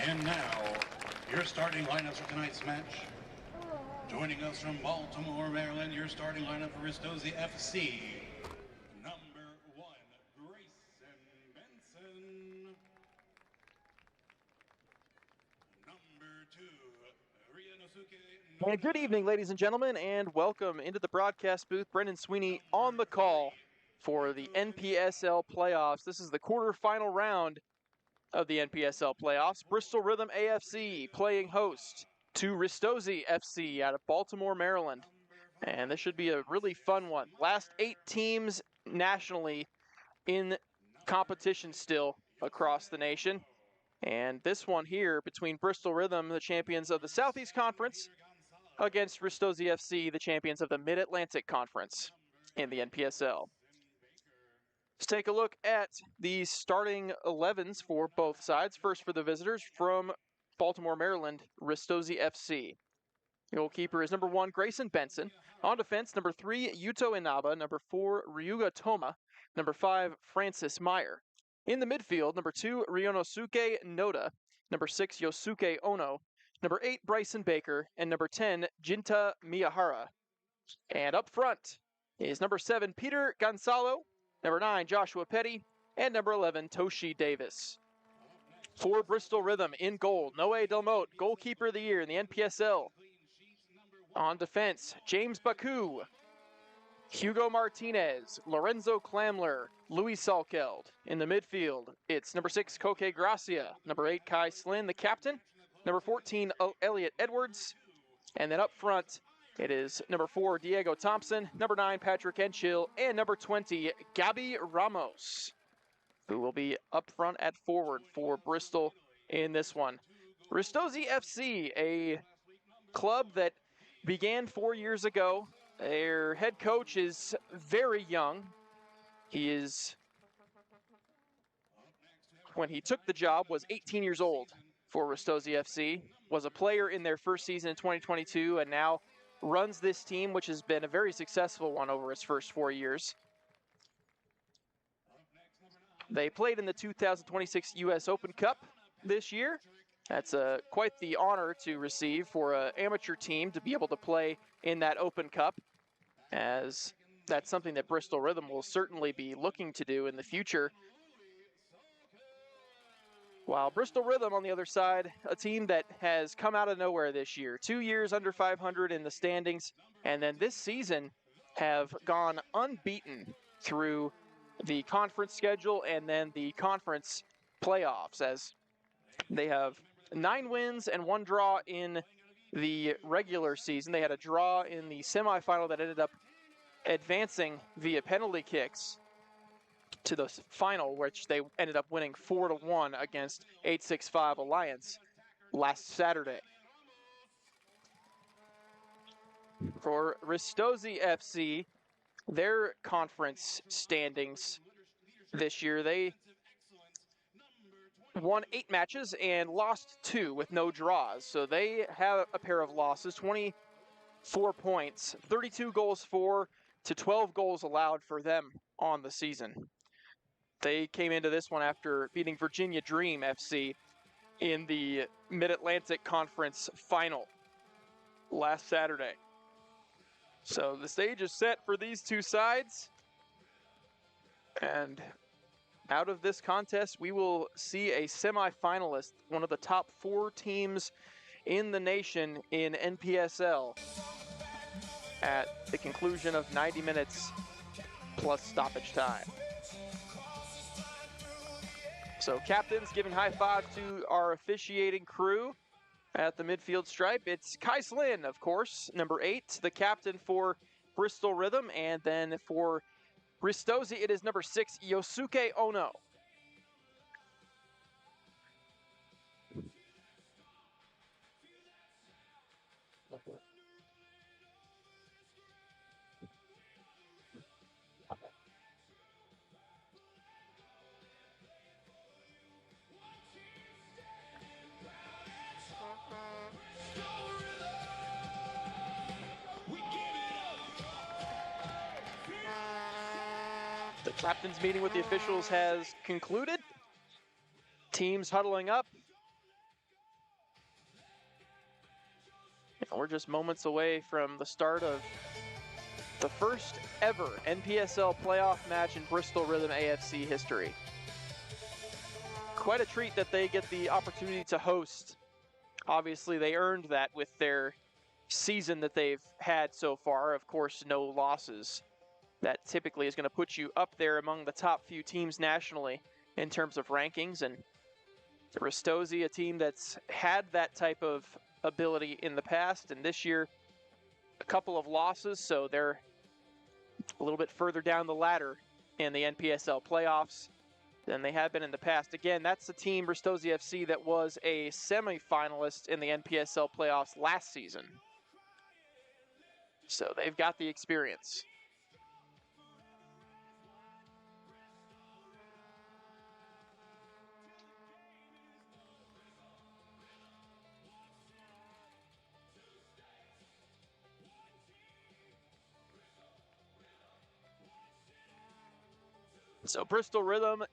And now, your starting lineups for tonight's match. Joining us from Baltimore, Maryland, your starting lineup for Ristozi FC. Number 1, Grayson Benson. Number 2, Ristozi. And good evening, ladies and gentlemen, and welcome into the broadcast booth. Brendan Sweeney on the call for the NPSL playoffs. This is the quarterfinal round of the NPSL playoffs. Bristol Rhythm AFC playing host to Ristozi FC out of Baltimore, Maryland. And this should be a really fun one. Last 8 teams nationally in competition still across the nation. And this one here between Bristol Rhythm, the champions of the Southeast Conference, against Ristozi FC, the champions of the Mid-Atlantic Conference in the NPSL. Let's take a look at the starting 11s for both sides. First for the visitors from Baltimore, Maryland, Ristozi FC. The goalkeeper is number 1, Grayson Benson. On defense, number 3, Yuto Inaba. Number 4, Ryuga Toma. Number 5, Francis Meyer. In the midfield, number 2, Ryonosuke Noda. Number 6, Yosuke Ono. Number 8, Bryson Baker. And number 10, Jinta Miyahara. And up front is number 7, Peter Gonzalo. Number 9, Joshua Petty. And number 11, Toshi Davis. For Bristol Rhythm in goal, Noé Delmote, goalkeeper of the year in the NPSL. On defense, James Baku, Hugo Martinez, Lorenzo Klamler, Louis Salkeld. In the midfield, it's number 6, Koke Gracia, number 8, Kai Slin, the captain, number 14, Elliot Edwards, and then up front, it is number 4, Diego Thompson, number 9, Patrick Enchill, and number 20, Gabby Ramos, who will be up front at forward for Bristol in this one. Ristozi FC, a club that began 4 years ago. Their head coach is very young. He is, when he took the job, was 18 years old for Ristozi FC, was a player in their first season in 2022, and now runs this team, which has been a very successful one over its first 4 years. They played in the 2026 U.S. Open Cup this year. That's quite the honor to receive for an amateur team to be able to play in that Open Cup, as that's something that Bristol Rhythm will certainly be looking to do in the future. While Bristol Rhythm, on the other side, a team that has come out of nowhere this year. 2 years under 500 in the standings, and then this season have gone unbeaten through the conference schedule and then the conference playoffs, as they have 9 wins and 1 draw in the regular season. They had a draw in the semifinal that ended up advancing via penalty kicks to the final, which they ended up winning 4-1 against 865 Alliance last Saturday. For Ristozi FC, their conference standings this year, they won 8 matches and lost 2 with no draws. So they have a pair of losses, 24 points, 32 goals for to 12 goals allowed for them on the season. They came into this one after beating Virginia Dream FC in the Mid-Atlantic Conference final last Saturday. So the stage is set for these two sides. And out of this contest, we will see a semifinalist, one of the top 4 teams in the nation in NPSL, at the conclusion of 90 minutes plus stoppage time. So captains giving high five to our officiating crew at the midfield stripe. It's Kai Slin, of course, number 8, the captain for Bristol Rhythm, and then for Ristozi, it is number 6, Yosuke Ono. The captain's meeting with the officials has concluded. Teams huddling up. We're just moments away from the start of the first ever NPSL playoff match in Bristol Rhythm AFC history. Quite a treat that they get the opportunity to host. Obviously, they earned that with their season that they've had so far. Of course, no losses. That typically is going to put you up there among the top few teams nationally in terms of rankings. And Ristozi, a team that's had that type of ability in the past, and this year a couple of losses, so they're a little bit further down the ladder in the NPSL playoffs than they have been in the past. Again, that's the team, Ristozi FC, that was a semi-finalist in the NPSL playoffs last season. So they've got the experience. So Bristol Rhythm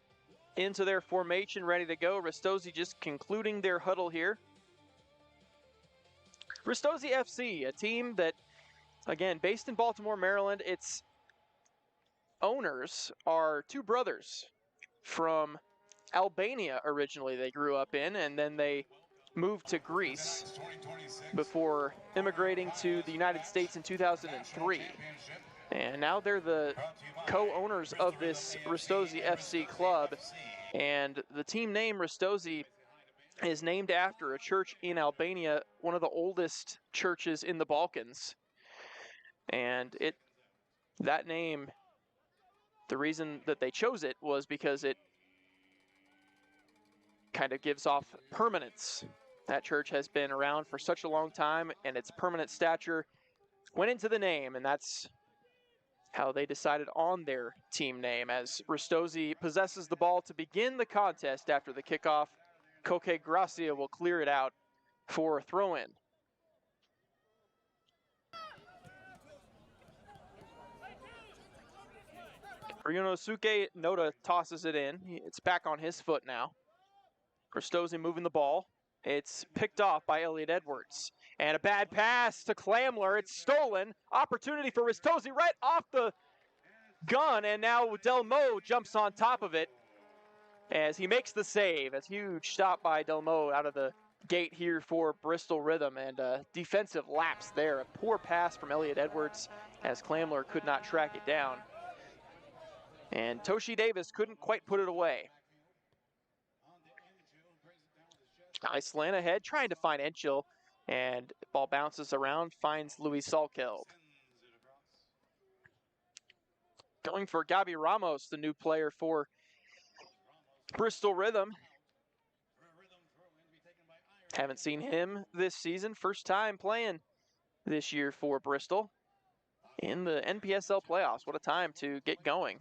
into their formation, ready to go. Ristozi just concluding their huddle here. Ristozi FC, a team that, again, based in Baltimore, Maryland, its owners are two brothers from Albania originally they grew up in, and then they moved to Greece before immigrating to the United States in 2003. And now they're the co-owners of this Ristozi FC club. And the team name Ristozi is named after a church in Albania, one of the oldest churches in the Balkans. And that name, the reason that they chose it was because it kind of gives off permanence. That church has been around for such a long time, and its permanent stature went into the name, and that's how they decided on their team name. As Ristozi possesses the ball to begin the contest after the kickoff, Koke Gracia will clear it out for a throw-in. Ryunosuke Noda tosses it in. It's back on his foot now. Ristozi moving the ball. It's picked off by Elliot Edwards. And a bad pass to Clamler. It's stolen. Opportunity for Ristozi right off the gun. And now Delmo jumps on top of it as he makes the save. A huge stop by Delmo out of the gate here for Bristol Rhythm. And a defensive lapse there. A poor pass from Elliot Edwards as Clamler could not track it down. And Toshi Davis couldn't quite put it away. Nice slant ahead, trying to find Enchil, and ball bounces around, finds Luis Salkeld. Going for Gabi Ramos, the new player for Bristol Rhythm. Haven't seen him this season, first time playing this year for Bristol in the NPSL playoffs. What a time to get going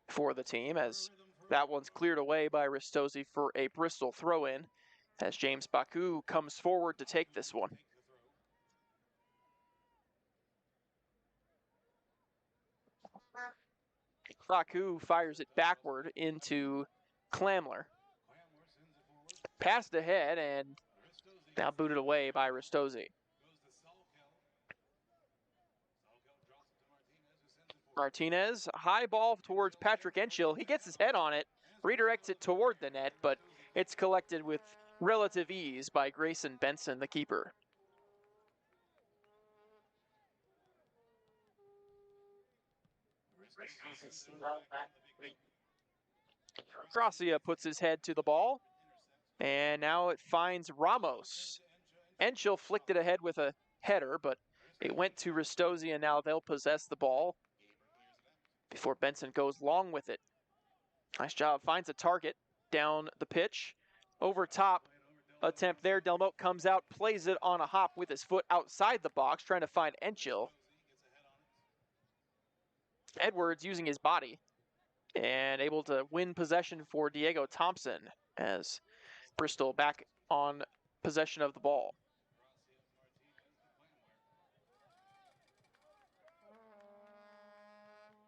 for the team, as that one's cleared away by Ristozi for a Bristol throw-in, as James Baku comes forward to take this one. Baku fires it backward into Clamler. Passed ahead and now booted away by Ristozi. Martinez, high ball towards Patrick Enchil. He gets his head on it, redirects it toward the net, but it's collected with relative ease by Grayson Benson, the keeper. Gracia puts his head to the ball, and now it finds Ramos. Enchil flicked it ahead with a header, but it went to Ristozi, and now they'll possess the ball before Benson goes long with it. Nice job, finds a target down the pitch. Over top attempt there, Delmote comes out, plays it on a hop with his foot outside the box, trying to find Enchil. Edwards using his body and able to win possession for Diego Thompson as Bristol back on possession of the ball.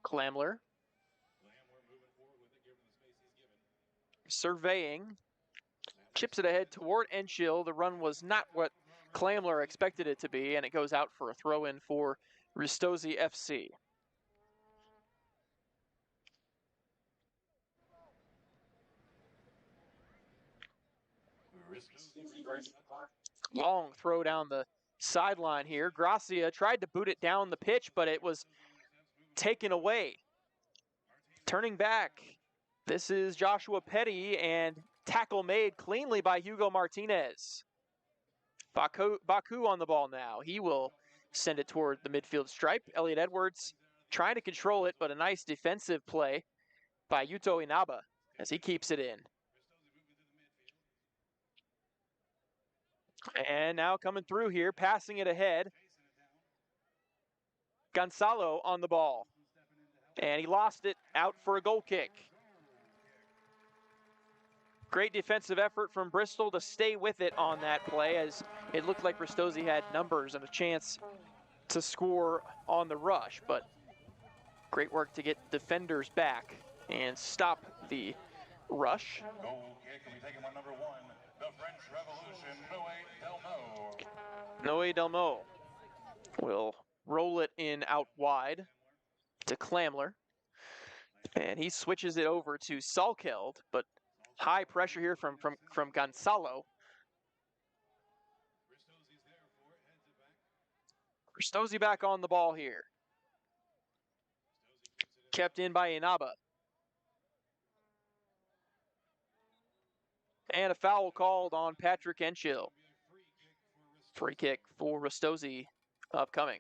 Clamler surveying, chips it ahead toward Enchil. The run was not what Clamler expected it to be, and it goes out for a throw-in for Ristozi FC. Long throw down the sideline here. Gracia tried to boot it down the pitch, but it was taken away. Turning back, this is Joshua Petty, and tackle made cleanly by Hugo Martinez. Baku on the ball now. He will send it toward the midfield stripe. Elliot Edwards trying to control it, but a nice defensive play by Yuto Inaba as he keeps it in. And now coming through here, passing it ahead. Gonzalo on the ball. And he lost it out for a goal kick. Great defensive effort from Bristol to stay with it on that play, as it looked like Ristozi had numbers and a chance to score on the rush, but great work to get defenders back and stop the rush. Goal kick will be taken by number 1, the French Revolution, Noé Delmo will roll it in out wide to Clamler, and he switches it over to Salkeld, but high pressure here from Gonzalo. Ristozi back on the ball here. Kept in by Inaba. And a foul called on Patrick Enchill. Free kick for Ristozi upcoming.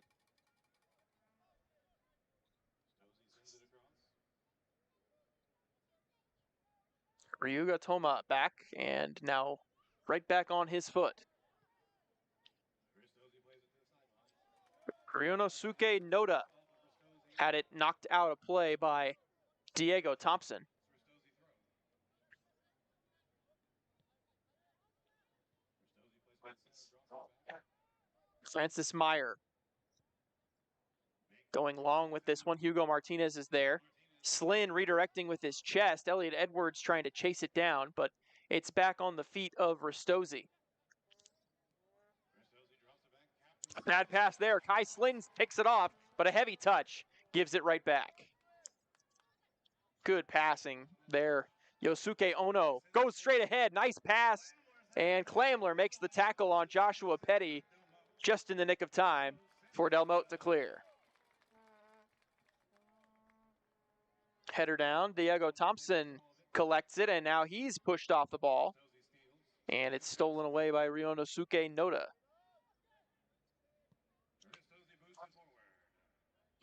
Ryuga Toma back, and now right back on his foot. Ryonosuke Noda had it knocked out of play by Diego Thompson. Francis Meyer going long with this one. Hugo Martinez is there. Slynn redirecting with his chest. Elliot Edwards trying to chase it down, but it's back on the feet of Ristozi. Bad pass there. Kai Slynn picks it off, but a heavy touch gives it right back. Good passing there. Yosuke Ono goes straight ahead. Nice pass. And Clamler makes the tackle on Joshua Petty just in the nick of time for Delmote to clear. Header down. Diego Thompson collects it, and now he's pushed off the ball. And it's stolen away by Ryonosuke Noda.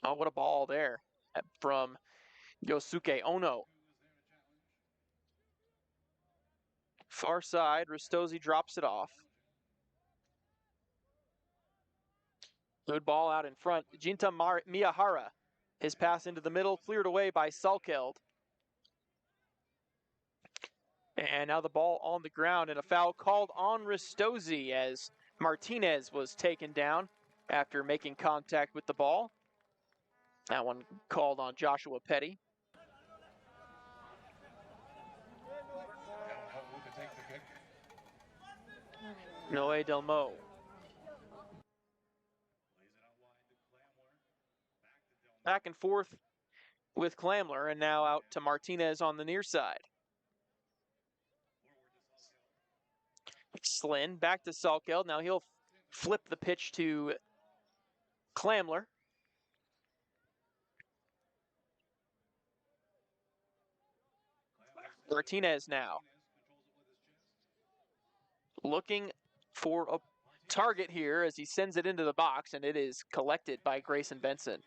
Oh, what a ball there from Yosuke Ono. Far side, Ristozi drops it off. Good ball out in front. Jinta Miyahara. His pass into the middle, cleared away by Salkeld. And now the ball on the ground, and a foul called on Ristozi as Martinez was taken down after making contact with the ball. That one called on Joshua Petty. Noé Delmo. Back and forth with Clamler, and now out to Martinez on the near side. Slynn back to Salkeld. Now he'll flip the pitch to Clamler. Martinez now looking for a target here as he sends it into the box, and it is collected by Grayson Benson.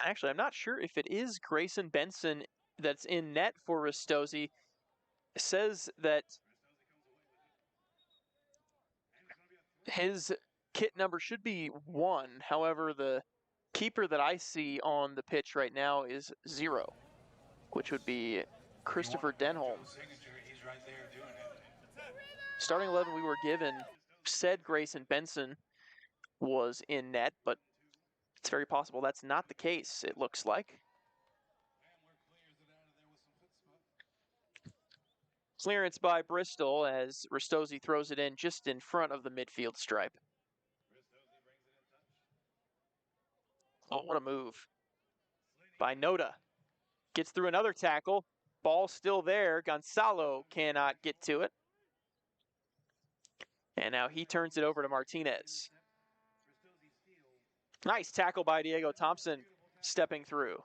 Actually, I'm not sure if it is Grayson Benson that's in net for Ristozi. It says that his kit number should be 1. However, the keeper that I see on the pitch right now is 0, which would be Christopher Denholm. Starting 11 we were given said Grayson Benson was in net, but it's very possible that's not the case, it looks like. Clearance by Bristol as Ristozi throws it in just in front of the midfield stripe. Oh, what a move by Noda. Gets through another tackle. Ball still there. Gonzalo cannot get to it. And now he turns it over to Martinez. Nice tackle by Diego Thompson stepping through.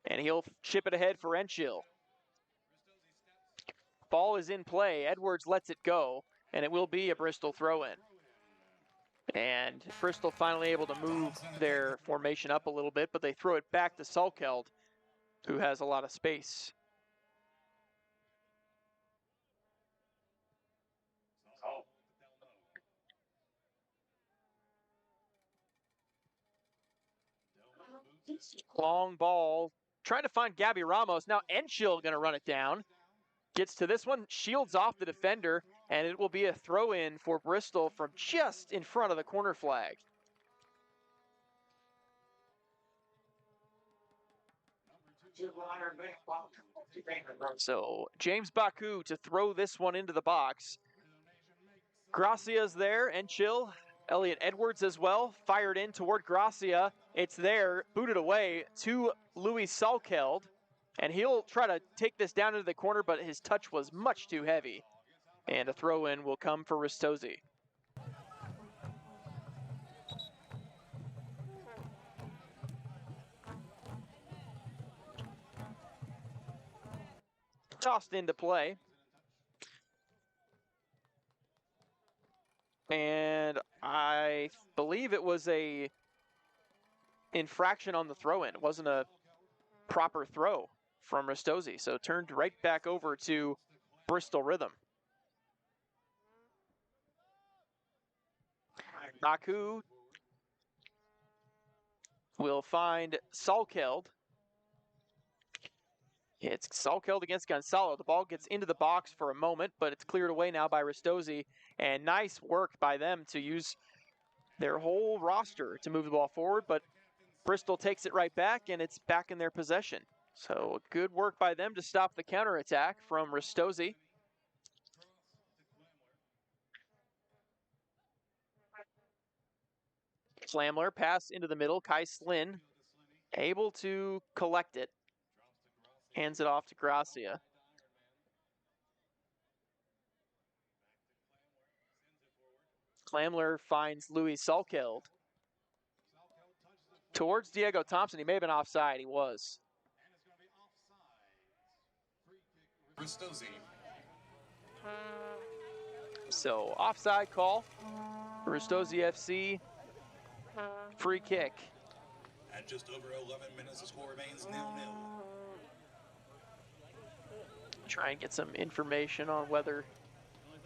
And he'll chip it ahead for Enchil. Ball is in play. Edwards lets it go, and it will be a Bristol throw-in. And Bristol finally able to move their formation up a little bit, but they throw it back to Salkeld, who has a lot of space. Long ball, trying to find Gabby Ramos. Now Enchil going to run it down. Gets to this one, shields off the defender, and it will be a throw-in for Bristol from just in front of the corner flag. So James Baku to throw this one into the box. Gracia's there, Enchil, Elliot Edwards as well, fired in toward Gracia. It's there, booted away to Louis Salkeld, and he'll try to take this down into the corner, but his touch was much too heavy. And a throw-in will come for Ristozi. Tossed into play. And I believe it was a infraction on the throw-in. It wasn't a proper throw from Ristozi, so turned right back over to Bristol Rhythm. Baku will find Salkeld. It's Salkeld against Gonzalo. The ball gets into the box for a moment, but it's cleared away now by Ristozi. And nice work by them to use their whole roster to move the ball forward, but Bristol takes it right back, and it's back in their possession. So good work by them to stop the counterattack from Ristozi. Flamler pass into the middle. Kai Slin able to collect it. Hands it off to Gracia. Flamler finds Louis Salkeld. Towards Diego Thompson. He may have been offside. He was. So offside call. Ristozi FC. Free kick. At just over 11 minutes, the score remains 0-0. Try and get some information on whether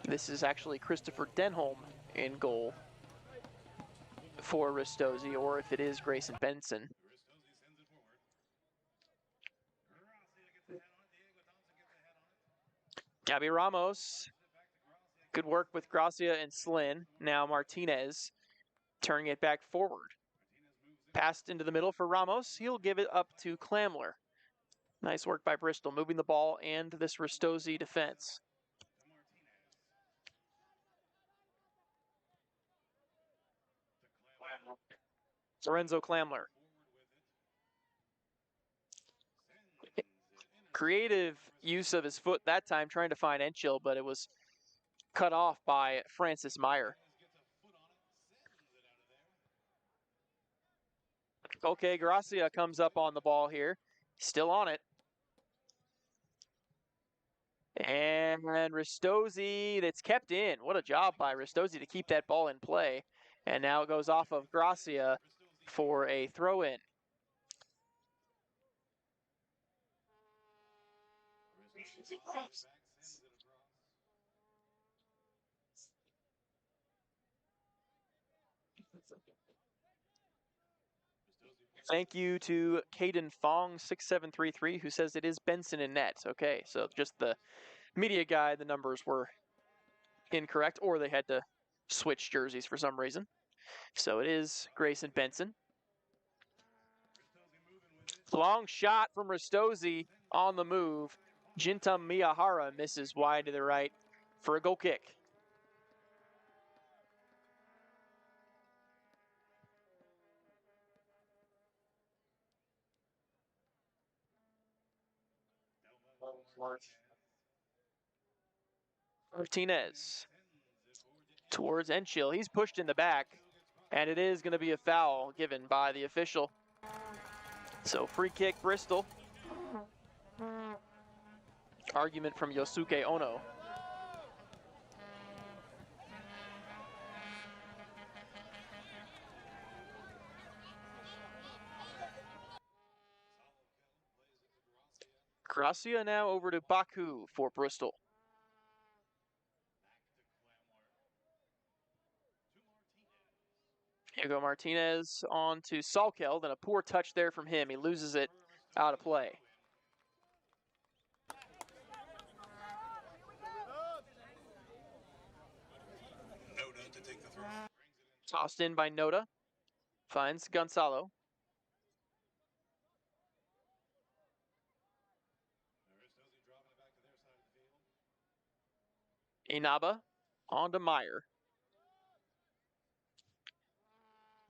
this is actually Christopher Denholm in goal for Ristozi, or if it is Grayson Benson. Gabby Ramos. Good work with Gracia and Slin. Now Martinez turning it back forward. Passed into the middle for Ramos. He'll give it up to Clamler. Nice work by Bristol, moving the ball and this Ristozi defense. Lorenzo Clamler. Creative use of his foot that time, trying to find Enchil, but it was cut off by Francis Meyer. Okay, Gracia comes up on the ball here. Still on it. And Ristozi, that's kept in. What a job by Ristozi to keep that ball in play. And now it goes off of Gracia for a throw-in. Thank you to Caden Fong 6733 who says it is Benson in net. Okay, so just the media guide, the numbers were incorrect, or they had to switch jerseys for some reason. So it is Grayson Benson. Long shot from Ristozi on the move. Jinta Miyahara misses wide to the right for a goal kick. Martinez towards Enchil. He's pushed in the back, and it is going to be a foul given by the official. So free kick, Bristol. Argument from Yosuke Ono. Gracia now over to Baku for Bristol. Hugo Martinez on to Salkel, then a poor touch there from him. He loses it out of play. Noda to take the throw. Tossed in by Noda. Finds Gonzalo. Inaba on to Meyer.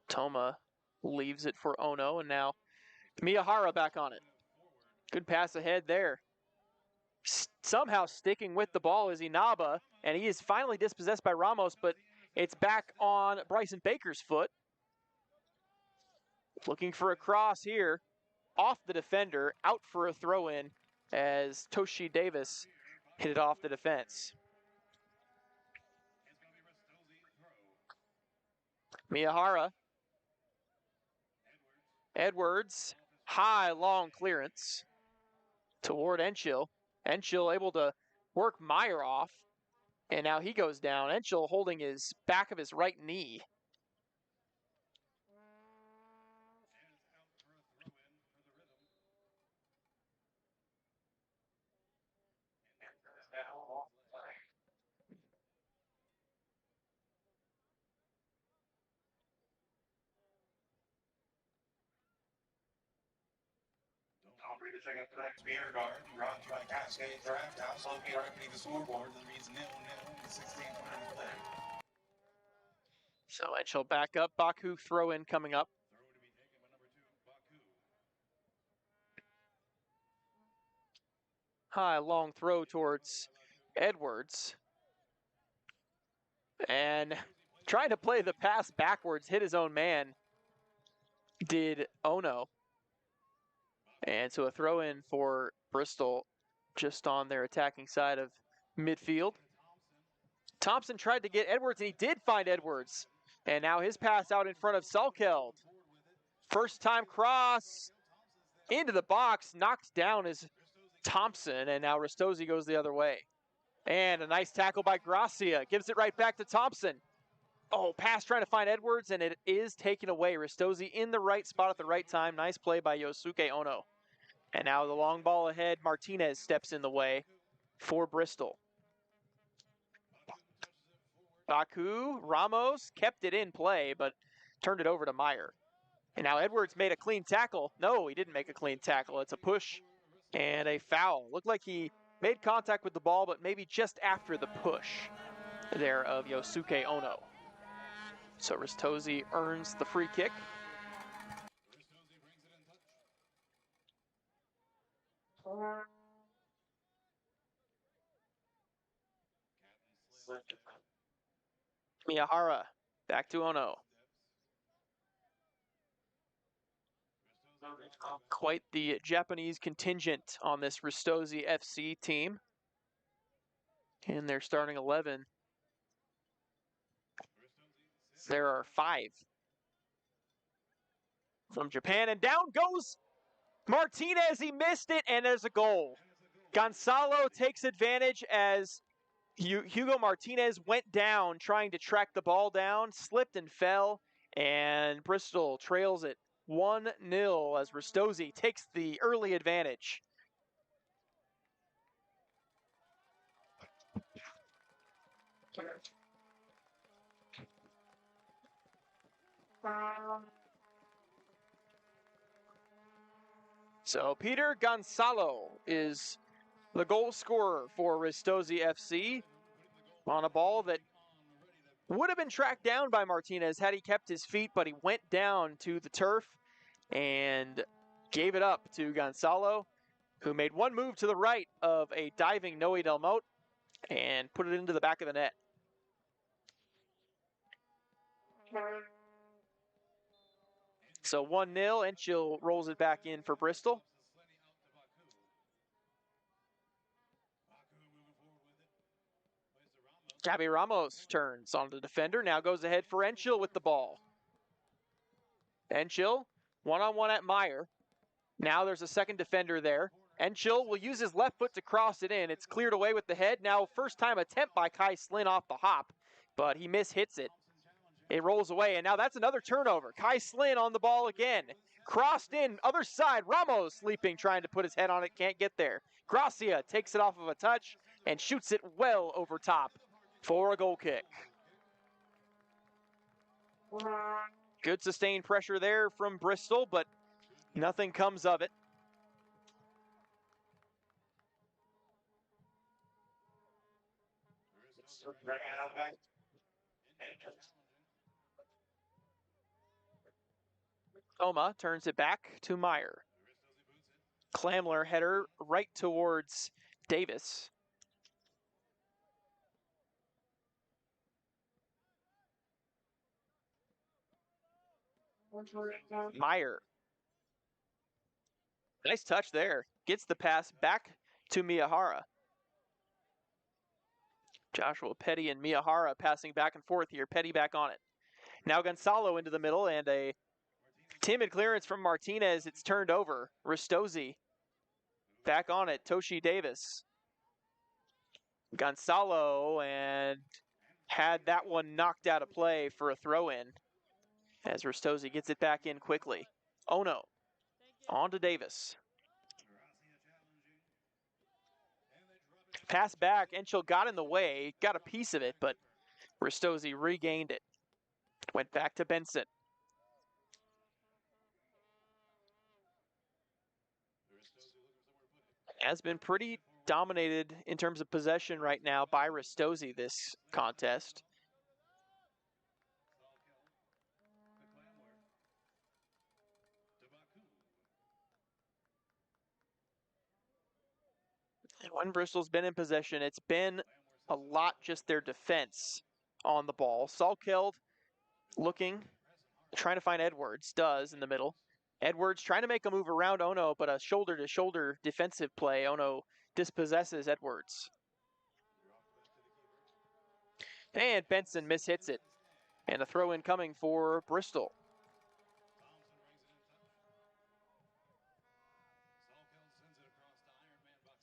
Toma leaves it for Ono, and now Miyahara back on it. Good pass ahead there. Somehow sticking with the ball is Inaba, and he is finally dispossessed by Ramos, but it's back on Bryson Baker's foot. Looking for a cross here, off the defender, out for a throw-in as Toshi Davis hit it off the defense. Miyahara. Edwards, high, long clearance toward Enchil. Enchil able to work Meyer off, and now he goes down. Enchil holding his back of his right knee. Beer guard, brought to you by Cascade Draft House, located right beneath the scoreboard that reads 0-0 with 16 minutes to play. So Enchil back up. Baku throw in coming up. Throw to be taken by number 2, Baku. High, long throw towards Edwards. And trying to play the pass backwards, hit his own man, did Ono. And so a throw in for Bristol just on their attacking side of midfield. Thompson tried to get Edwards, and he did find Edwards. And now his pass out in front of Salkeld. First time cross into the box, knocked down is Thompson, and now Ristozi goes the other way. And a nice tackle by Gracia, gives it right back to Thompson. Oh, pass trying to find Edwards, and it is taken away. Ristozi in the right spot at the right time. Nice play by Yosuke Ono. And now the long ball ahead, Martinez steps in the way for Bristol. Baku, Ramos kept it in play, but turned it over to Meyer. And now Edwards made a clean tackle. No, he didn't make a clean tackle. It's a push and a foul. Looked like he made contact with the ball, but maybe just after the push there of Yosuke Ono. So Ristozi earns the free kick. Miyahara back to Ono. Quite the Japanese contingent on this Ristozi FC team. In their starting 11, there are 5 from Japan, and down goes Martinez. He missed it, and there's a goal. Gonzalo takes advantage as Hugo Martinez went down trying to track the ball down, slipped and fell, and Bristol trails it 1-0 as Ristozi takes the early advantage. So Peter Gonzalo is the goal scorer for Ristozi FC on a ball that would have been tracked down by Martinez had he kept his feet, but he went down to the turf and gave it up to Gonzalo, who made one move to the right of a diving Noe Del Mote and put it into the back of the net. So 1-0, Enchil rolls it back in for Bristol. Gabby Ramos turns on the defender, now goes ahead for Enchil with the ball. Enchil, one-on-one at Meyer. Now there's a second defender there. Enchil will use his left foot to cross it in. It's cleared away with the head. Now first time attempt by Kai Slin off the hop, but he mishits it. It rolls away, and now that's another turnover. Kai Slin on the ball again. Crossed in, other side. Ramos leaping, trying to put his head on it, can't get there. Gracia takes it off of a touch and shoots it well over top for a goal kick. Good sustained pressure there from Bristol, but nothing comes of it. Oma turns it back to Meyer. Clamler header right towards Davis. Meyer. Nice touch there. Gets the pass back to Miyahara. Joshua Petty and Miyahara passing back and forth here. Petty back on it. Now Gonzalo into the middle and a timid clearance from Martinez. It's turned over. Ristozi back on it. Toshi Davis. Gonzalo and had that one knocked out of play for a throw-in as Ristozi gets it back in quickly. Ono on to Davis. Pass back. Enchil got in the way, got a piece of it, but Ristozi regained it. Went back to Benson. Has been pretty dominated in terms of possession right now by Ristozi this contest. And when Bristol's been in possession, it's been a lot just their defense on the ball. Salkeld looking, trying to find Edwards, does in the middle. Edwards trying to make a move around Ono, but a shoulder-to-shoulder defensive play. Ono dispossesses Edwards. And Benson mishits it. And a throw-in coming for Bristol.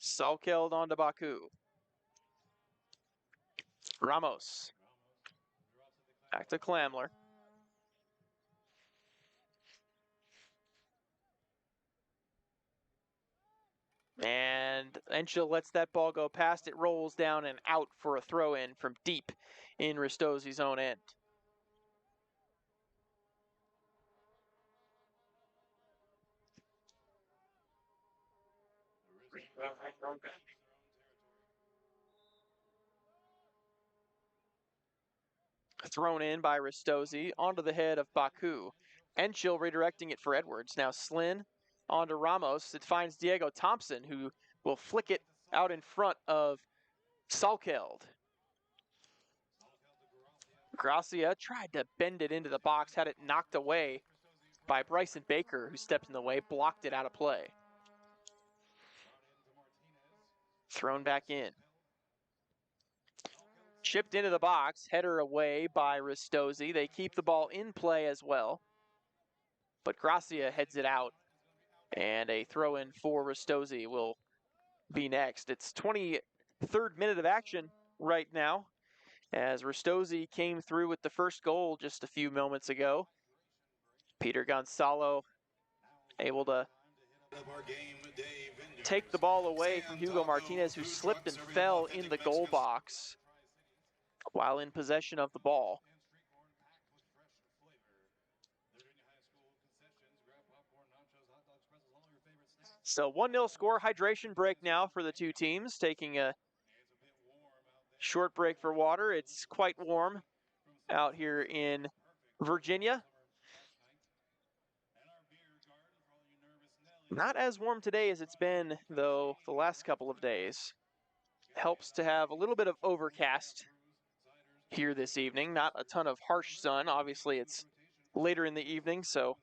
Salkeld on to Baku. Ramos. Back to Clamler. And Enchil lets that ball go past. It rolls down and out for a throw-in from deep in Ristozi's own end. Thrown in by Ristozi onto the head of Baku. Enchil redirecting it for Edwards. Now Slin onto Ramos. It finds Diego Thompson, who will flick it out in front of Salkeld. Gracia tried to bend it into the box, had it knocked away by Bryson Baker, who stepped in the way, blocked it out of play. Thrown back in. Chipped into the box, header away by Ristozi. They keep the ball in play as well. But Gracia heads it out. And a throw-in for Ristozi will be next. It's 23rd minute of action right now, as Ristozi came through with the first goal just a few moments ago. Peter Gonzalo able to take the ball away from Hugo Martinez, who slipped and fell in the goal box. while in possession of the ball. So 1-0 score, hydration break now for the two teams, taking a short break for water. It's quite warm out here in Virginia. Not as warm today as it's been, though, the last couple of days. Helps to have a little bit of overcast here this evening. Not a ton of harsh sun. Obviously, it's later in the evening, so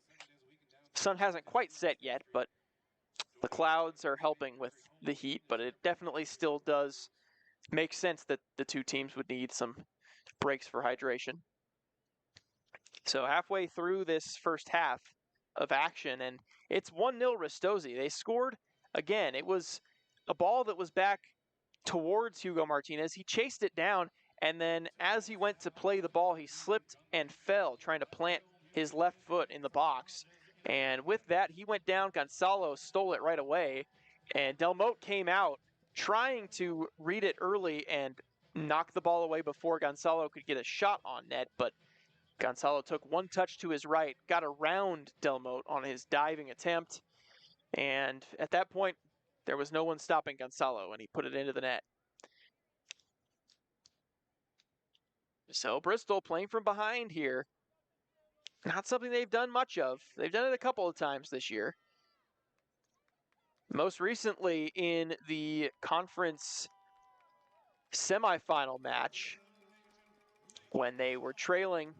sun hasn't quite set yet, but the clouds are helping with the heat, but it definitely still does make sense that the two teams would need some breaks for hydration. So halfway through this first half of action, and it's 1-0 Ristozi. They scored again. It was a ball that was back towards Hugo Martinez. He chased it down, and then as he went to play the ball, he slipped and fell, trying to plant his left foot in the box. And with that, he went down. Gonzalo stole it right away, and Delmote came out trying to read it early and knock the ball away before Gonzalo could get a shot on net, but Gonzalo took one touch to his right, got around Delmote on his diving attempt, and at that point, there was no one stopping Gonzalo, and he put it into the net. So Bristol playing from behind here. Not something they've done much of. They've done it a couple of times this year. Most recently in the conference semifinal match, when they were trailing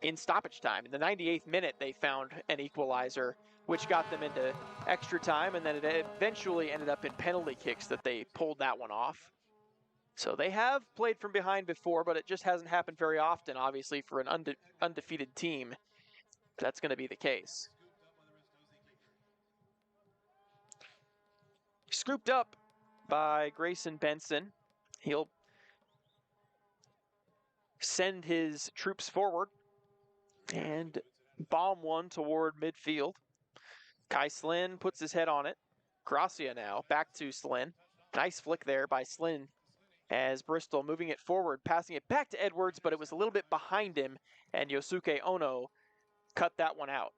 in stoppage time. In the 98th minute, they found an equalizer, which got them into extra time, and then it eventually ended up in penalty kicks that they pulled that one off. So they have played from behind before, but it just hasn't happened very often, obviously, for an undefeated team. That's going to be the case. Scooped up by Grayson Benson. He'll send his troops forward and bomb one toward midfield. Kai Slynn puts his head on it. Gracia now, back to Slynn. Nice flick there by Slynn as Bristol moving it forward, passing it back to Edwards, but it was a little bit behind him, and Yosuke Ono cut that one out.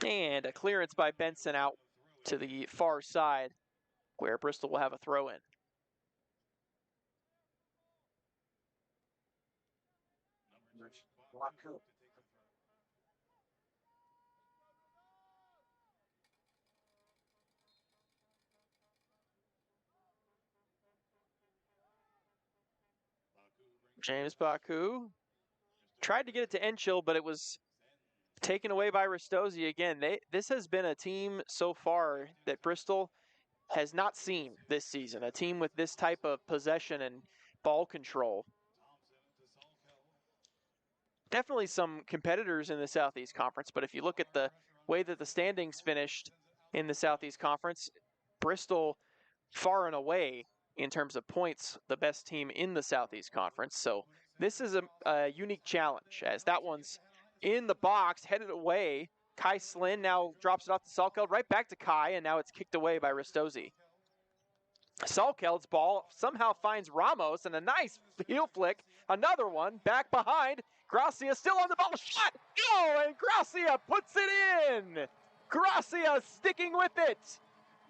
And a clearance by Benson out to the far side, where Bristol will have a throw in. James Baku tried to get it to Enchil, but it was taken away by Ristozi again. This has been a team so far that Bristol has not seen this season, a team with this type of possession and ball control. Definitely some competitors in the Southeast Conference, but if you look at the way that the standings finished in the Southeast Conference, Bristol far and away in terms of points the best team in the Southeast Conference. So this is a unique challenge, as that one's in the box, headed away. Kai Slynn now drops it off to Salkeld, right back to Kai, and now it's kicked away by Ristozi. Salkeld's ball somehow finds Ramos, and a nice heel flick. Another one, back behind. Gracia still on the ball, shot! Oh, and Gracia puts it in! Gracia sticking with it!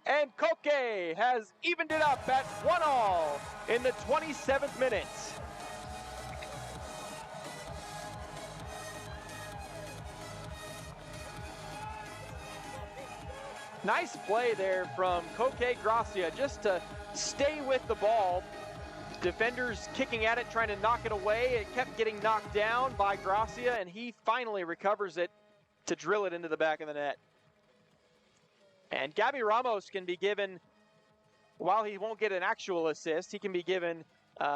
And Koke has evened it up at 1-1 in the 27th minute. Nice play there from Koke Gracia just to stay with the ball. Defenders kicking at it, trying to knock it away. It kept getting knocked down by Gracia, and he finally recovers it to drill it into the back of the net. And Gabby Ramos can be given, while he won't get an actual assist, he can be given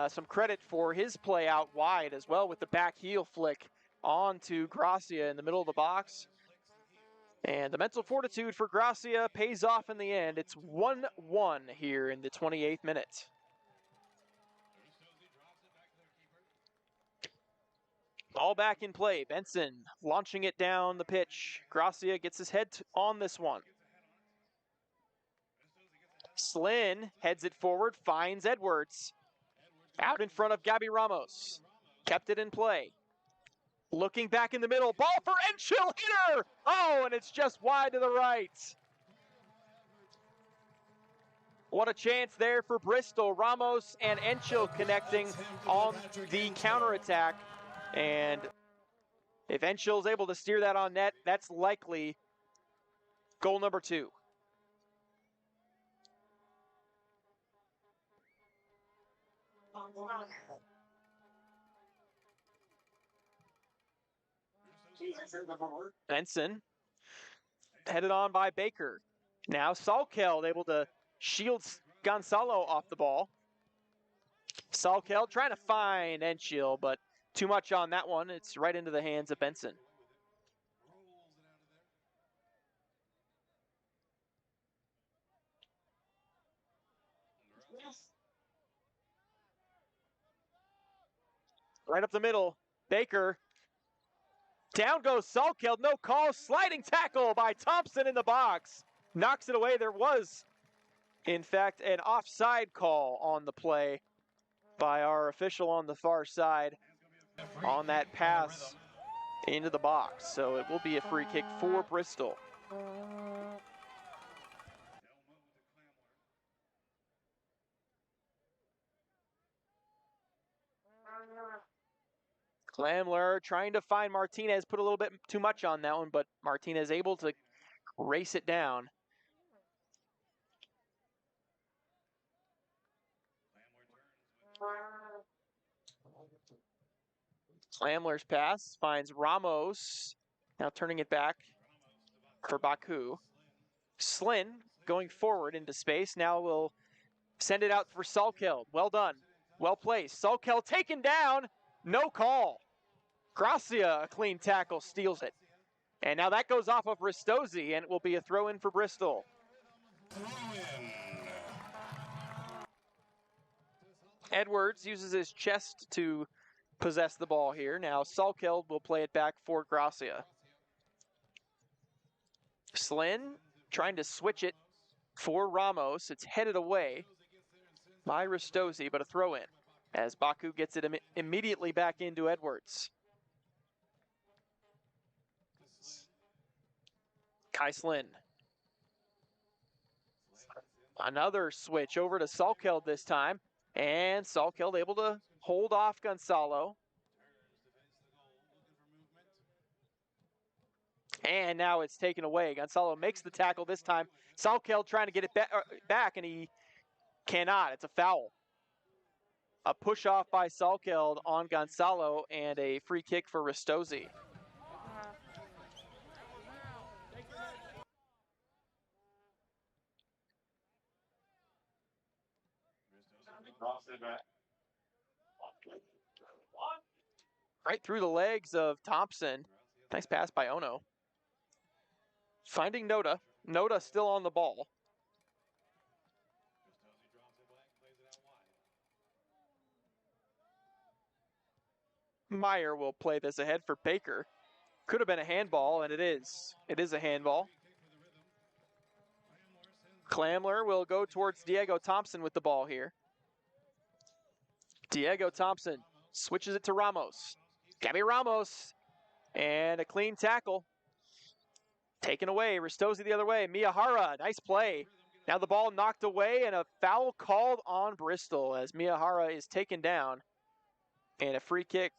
some credit for his play out wide as well with the back heel flick onto Gracia in the middle of the box. And the mental fortitude for Gracia pays off in the end. It's 1-1 here in the 28th minute. Ball back in play. Benson launching it down the pitch. Gracia gets his head on this one. Slynn heads it forward, finds Edwards. Out in front of Gabby Ramos. Kept it in play. Looking back in the middle, ball for Enchill, hitter! Oh, and it's just wide to the right. What a chance there for Bristol. Ramos and Enchill connecting on the counterattack. And if Enchill's able to steer that on net, that's likely goal number 2. Benson, headed on by Baker. Now Salkeld able to shield Gonzalo off the ball. Salkeld trying to find Enchill, but too much on that one. It's right into the hands of Benson. Right up the middle, Baker. Down goes Salkeld, no call, sliding tackle by Thompson in the box. Knocks it away. There was, in fact, an offside call on the play by our official on the far side on that pass into the box. So it will be a free kick for Bristol. Clamler trying to find Martinez, put a little bit too much on that one, but Martinez able to race it down. Clamler's pass finds Ramos, now turning it back for Baku. Slynn going forward into space, now will send it out for Salkeld. Well done, well placed. Salkeld taken down, no call. Gracia, a clean tackle, steals it. And now that goes off of Ristozi, and it will be a throw-in for Bristol. Edwards uses his chest to possess the ball here. Now Salkeld will play it back for Gracia. Slynn trying to switch it for Ramos. It's headed away by Ristozi, but a throw-in as Baku gets it immediately back into Edwards. Kai Slynn. Another switch over to Salkeld this time. And Salkeld able to hold off Gonzalo. And now it's taken away. Gonzalo makes the tackle this time. Salkeld trying to get it back, and he cannot. It's a foul. A push off by Salkeld on Gonzalo, and a free kick for Ristozi. Right through the legs of Thompson. Nice pass by Ono. Finding Noda. Noda still on the ball. Meyer will play this ahead for Baker. Could have been a handball, and it is. It is a handball. Clamler will go towards Diego Thompson with the ball here. Diego Thompson switches it to Ramos. Gabby Ramos, and a clean tackle. Taken away, Ristozi the other way. Miyahara, nice play. Now the ball knocked away, and a foul called on Bristol as Miyahara is taken down. And a free kick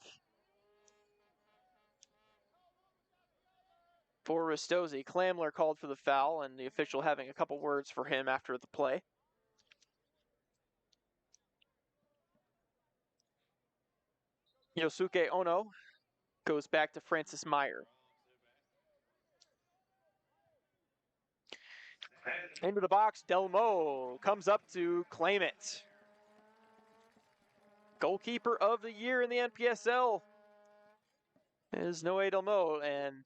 for Ristozi. Clamler called for the foul, and the official having a couple words for him after the play. Yosuke Ono goes back to Francis Meyer. Into the box, Delmo comes up to claim it. Goalkeeper of the year in the NPSL is Noé Delmo, and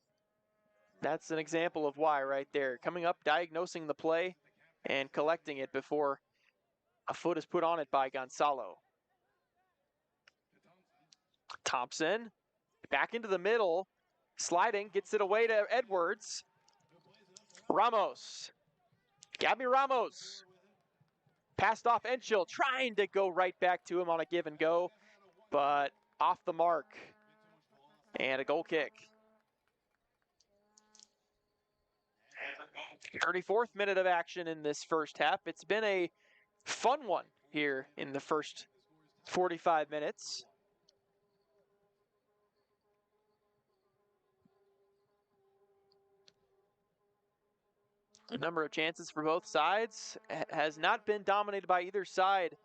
that's an example of why right there. Coming up, diagnosing the play, and collecting it before a foot is put on it by Gonzalo. Thompson, back into the middle, sliding, gets it away to Edwards. Ramos, Gabby Ramos, Passed off Enchill, trying to go right back to him on a give and go, but off the mark. And a goal kick. 34th minute of action in this first half. It's been a fun one here in the first 45 minutes. A number of chances for both sides. Has not been dominated by either side.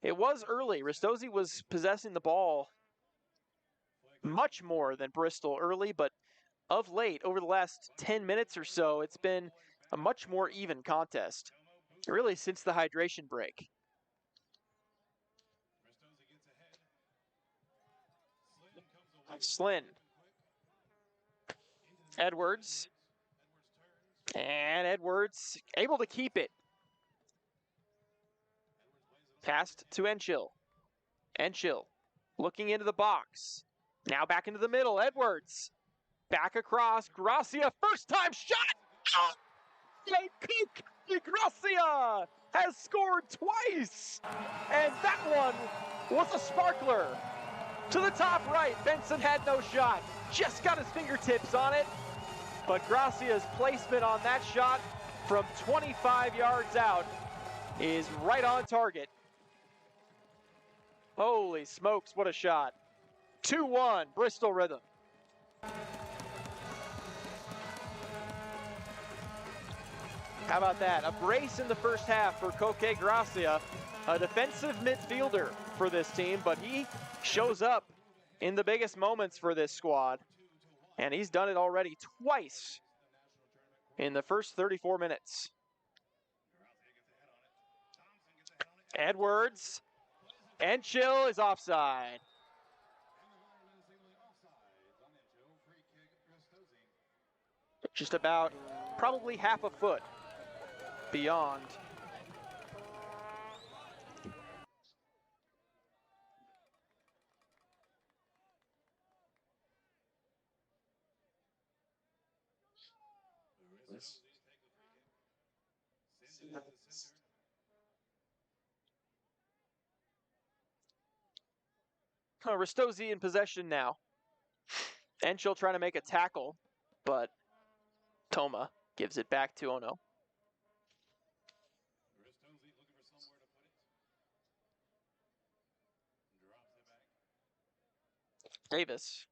It was early. Ristozi was possessing the ball much more than Bristol early, but of late, over the last 10 minutes or so, it's been a much more even contest, really since the hydration break. Slynn. Edwards. And Edwards able to keep it. Passed to Enchill. Enchill looking into the box. Now back into the middle. Edwards. Back across. Gracia. First time shot. Gracia has scored twice. And that one was a sparkler. To the top right. Benson had no shot. Just got his fingertips on it. But Gracia's placement on that shot from 25 yards out is right on target. Holy smokes, what a shot. 2-1, Bristol Rhythm. How about that? A brace in the first half for Koke Gracia, a defensive midfielder for this team, but he shows up in the biggest moments for this squad. And he's done it already twice in the first 34 minutes. Edwards. Enchill is offside. Just about probably half a foot beyond. Ristozi in possession now. Enchill trying to make a tackle, but Toma gives it back to Ono. Davis.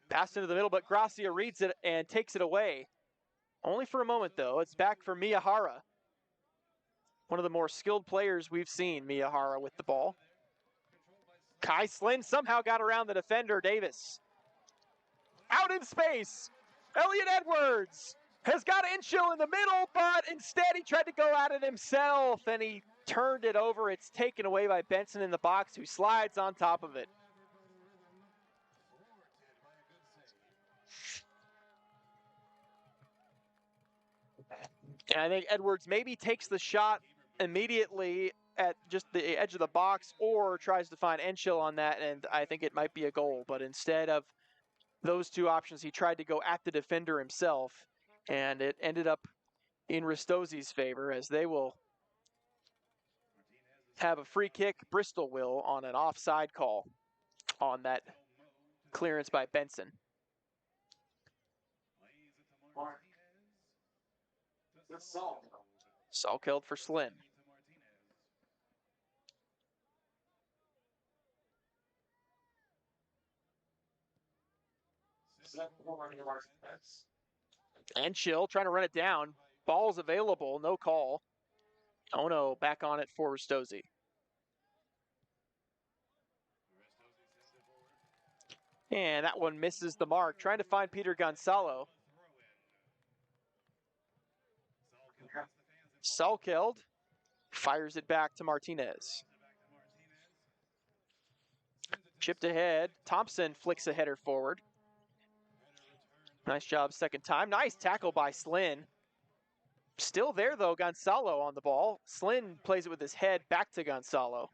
Passed into the middle, but Gracia reads it and takes it away. Only for a moment, though. It's back for Miyahara. One of the more skilled players we've seen, Miyahara, with the ball. Kai Slynn somehow got around the defender, Davis. Out in space. Elliot Edwards has got Enchill in the middle, but instead he tried to go at it himself, and he turned it over. It's taken away by Benson in the box, who slides on top of it. And I think Edwards maybe takes the shot immediately at just the edge of the box or tries to find Enchill on that, and I think it might be a goal. But instead of those two options, he tried to go at the defender himself, and it ended up in Ristozi's favor, as they will have a free kick. Bristol will on an offside call on that clearance by Benson. Salkeld for Slynn. Enchill trying to run it down. Ball's available, no call. Ono back on it for Ristozi. And that one misses the mark. Trying to find Peter Gonzalo. Salkeld fires it back to Martinez. Chipped ahead. Thompson flicks a header forward. Nice job second time. Nice tackle by Slynn. Still there, though, Gonzalo on the ball. Slynn plays it with his head back to Gonzalo.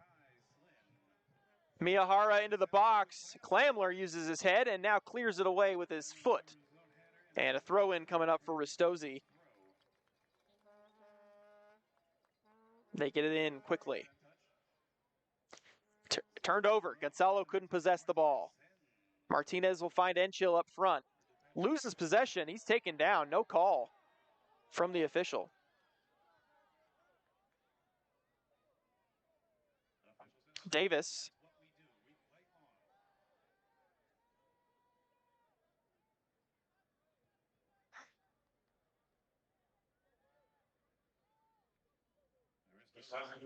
Miyahara into the box. Clamler uses his head and now clears it away with his foot. And a throw-in coming up for Ristozi. They get it in quickly. Turned over. Gonzalo couldn't possess the ball. Martinez will find Enchil up front. Loses possession. He's taken down. No call from the official. Davis.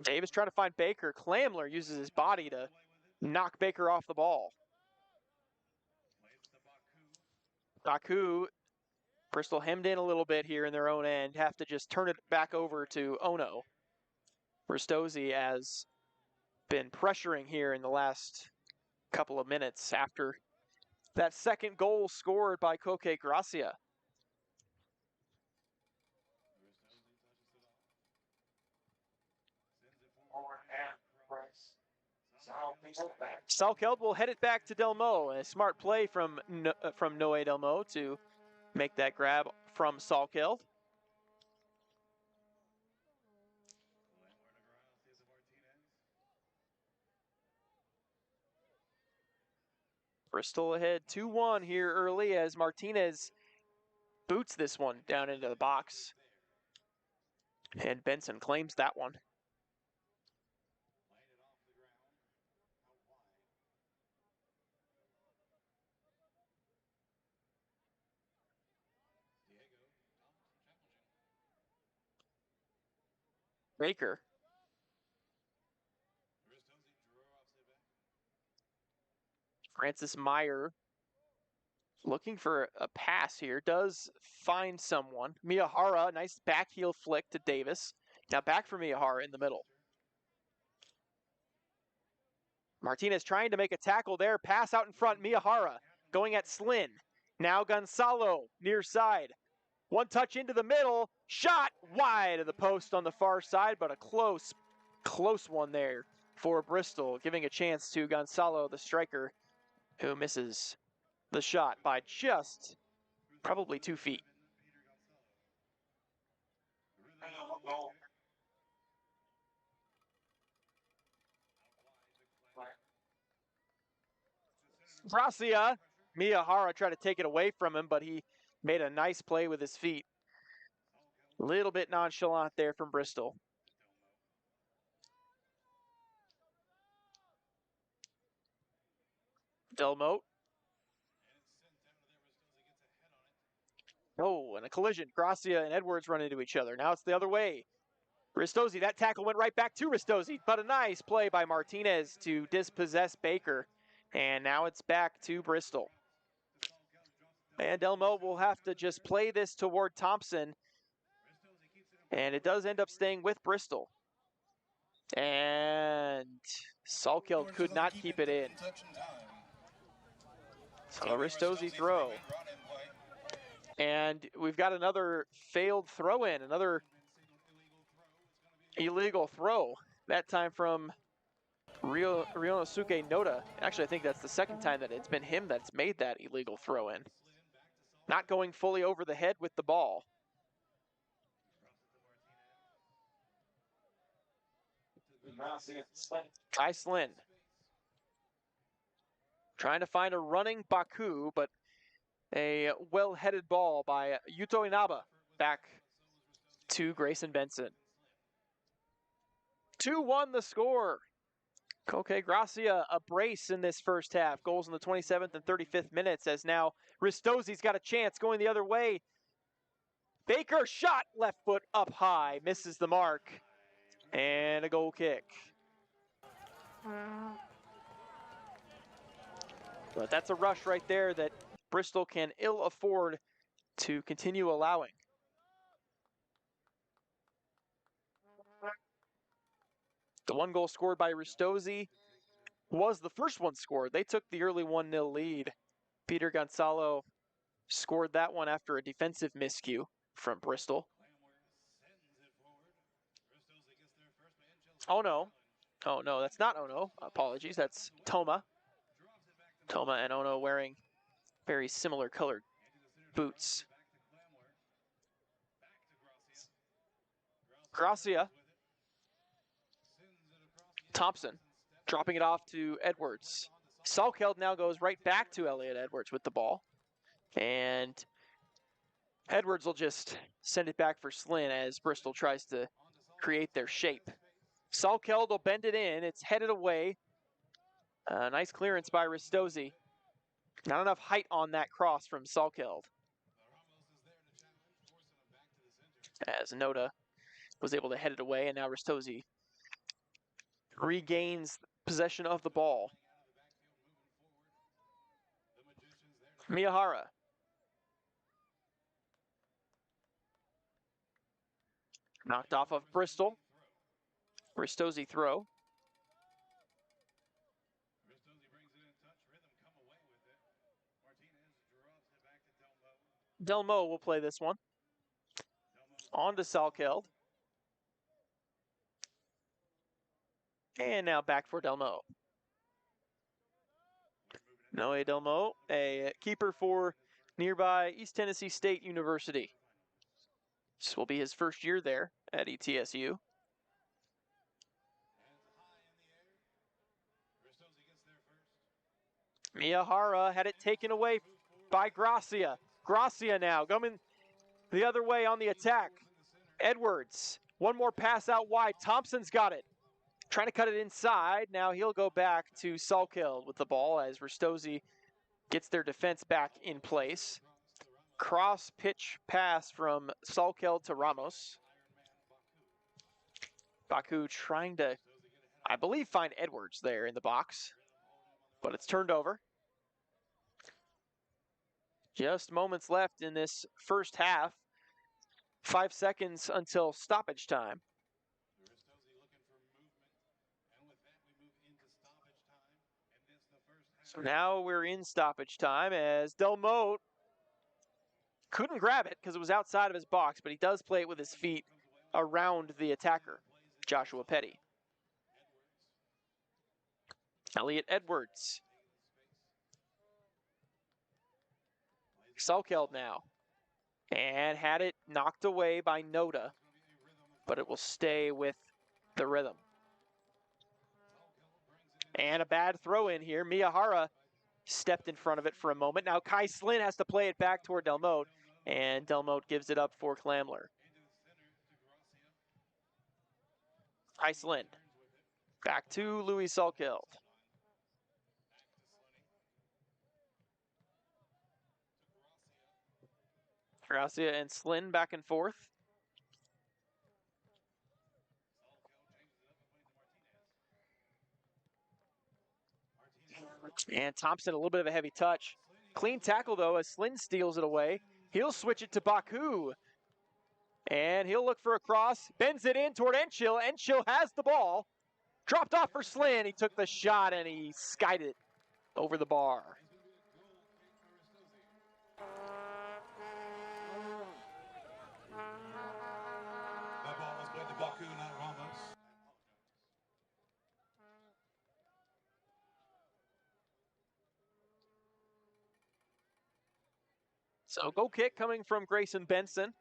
Davis trying to find Baker. Clamler uses his body to knock Baker off the ball. Baku, Bristol hemmed in a little bit here in their own end. Have to just turn it back over to Ono. Ristozi has been pressuring here in the last couple of minutes after that second goal scored by Koke Gracia. Salkeld will head it back to Delmo. A smart play from Noé Delmo to make that grab from Salkeld. Bristol ahead 2-1 here early as Martinez boots this one down into the box. And Benson claims that one. Baker. Francis Meyer looking for a pass here. Does find someone. Miyahara, nice back heel flick to Davis. Now back for Miyahara in the middle. Martinez trying to make a tackle there. Pass out in front. Miyahara going at Slynn. Now Gonzalo near side. One touch into the middle. Shot wide of the post on the far side, but a close one there for Bristol, giving a chance to Gonzalo, the striker, who misses the shot by just probably 2 feet. Gracia. Miyahara tried to take it away from him, but he made a nice play with his feet. A little bit nonchalant there from Bristol. Delmote. Oh, and a collision. Gracia and Edwards run into each other. Now it's the other way. Ristozi, that tackle went right back to Ristozi, but a nice play by Martinez to dispossess Baker. And now it's back to Bristol. And Delmo will have to just play this toward Thompson. And it does end up staying with Bristol. And Salkeld could not keep it in. So a Ristozi throw. And we've got another failed throw-in, another illegal throw. That time from Ryonosuke Noda. Actually, I think that's the second time that it's been him that's made that illegal throw-in. Not going fully over the head with the ball. Kai Slynn. Trying to find a running Baku, but a well-headed ball by Yuto Inaba back to Grayson Benson. 2-1 the score. Koke Gracia a brace in this first half. Goals in the 27th and 35th minutes as now Ristozi's got a chance going the other way. Baker shot left foot up high, misses the mark, and a goal kick. But that's a rush right there that Bristol can ill afford to continue allowing. The one goal scored by Ristozi was the first one scored. They took the early 1-0 lead. Peter Gonzalo scored that one after a defensive miscue from Bristol. Oh no, that's not Ono. Apologies, that's Toma. Toma and Ono wearing very similar colored boots. Gracia. Thompson dropping it off to Edwards. Salkeld now goes right back to Elliot Edwards with the ball. And Edwards will just send it back for Slynn as Bristol tries to create their shape. Salkeld will bend it in. It's headed away. Nice clearance by Ristozi. Not enough height on that cross from Salkeld. As Noda was able to head it away, and now Ristozi regains possession of the ball. Miyahara. Knocked off of Bristol. Ristozi throw. Delmo will play this one. On to Salkeld. And now back for Delmo. Noe Delmo, a keeper for nearby East Tennessee State University. This will be his first year there at ETSU. Miyahara had it taken away by Gracia. Gracia now coming the other way on the attack. Edwards, one more pass out wide. Thompson's got it. Trying to cut it inside. Now he'll go back to Salkeld with the ball as Ristozi gets their defense back in place. Cross pitch pass from Salkeld to Ramos. Baku trying to, I believe, find Edwards there in the box, but it's turned over. Just moments left in this first half. 5 seconds until stoppage time. So now we're in stoppage time as Delmote couldn't grab it because it was outside of his box, but he does play it with his feet around the attacker, Joshua Petty. Elliot Edwards. Salkeld now. And had it knocked away by Noda, but it will stay with the Rhythm. And a bad throw in here. Miyahara stepped in front of it for a moment. Now Kai Slynn has to play it back toward Delmote, and Delmote gives it up for Clamler. Kai Slynn. Back to Louis Salkeld. Gracia and Slynn back and forth. And Thompson, a little bit of a heavy touch. Clean tackle, though, as Slynn steals it away. He'll switch it to Baku. And he'll look for a cross. Bends it in toward Enchil. Enchil has the ball. Dropped off for Slynn. He took the shot and he skied it over the bar. That ball was played to Baku, not Ramos. So goal kick coming from Grayson Benson.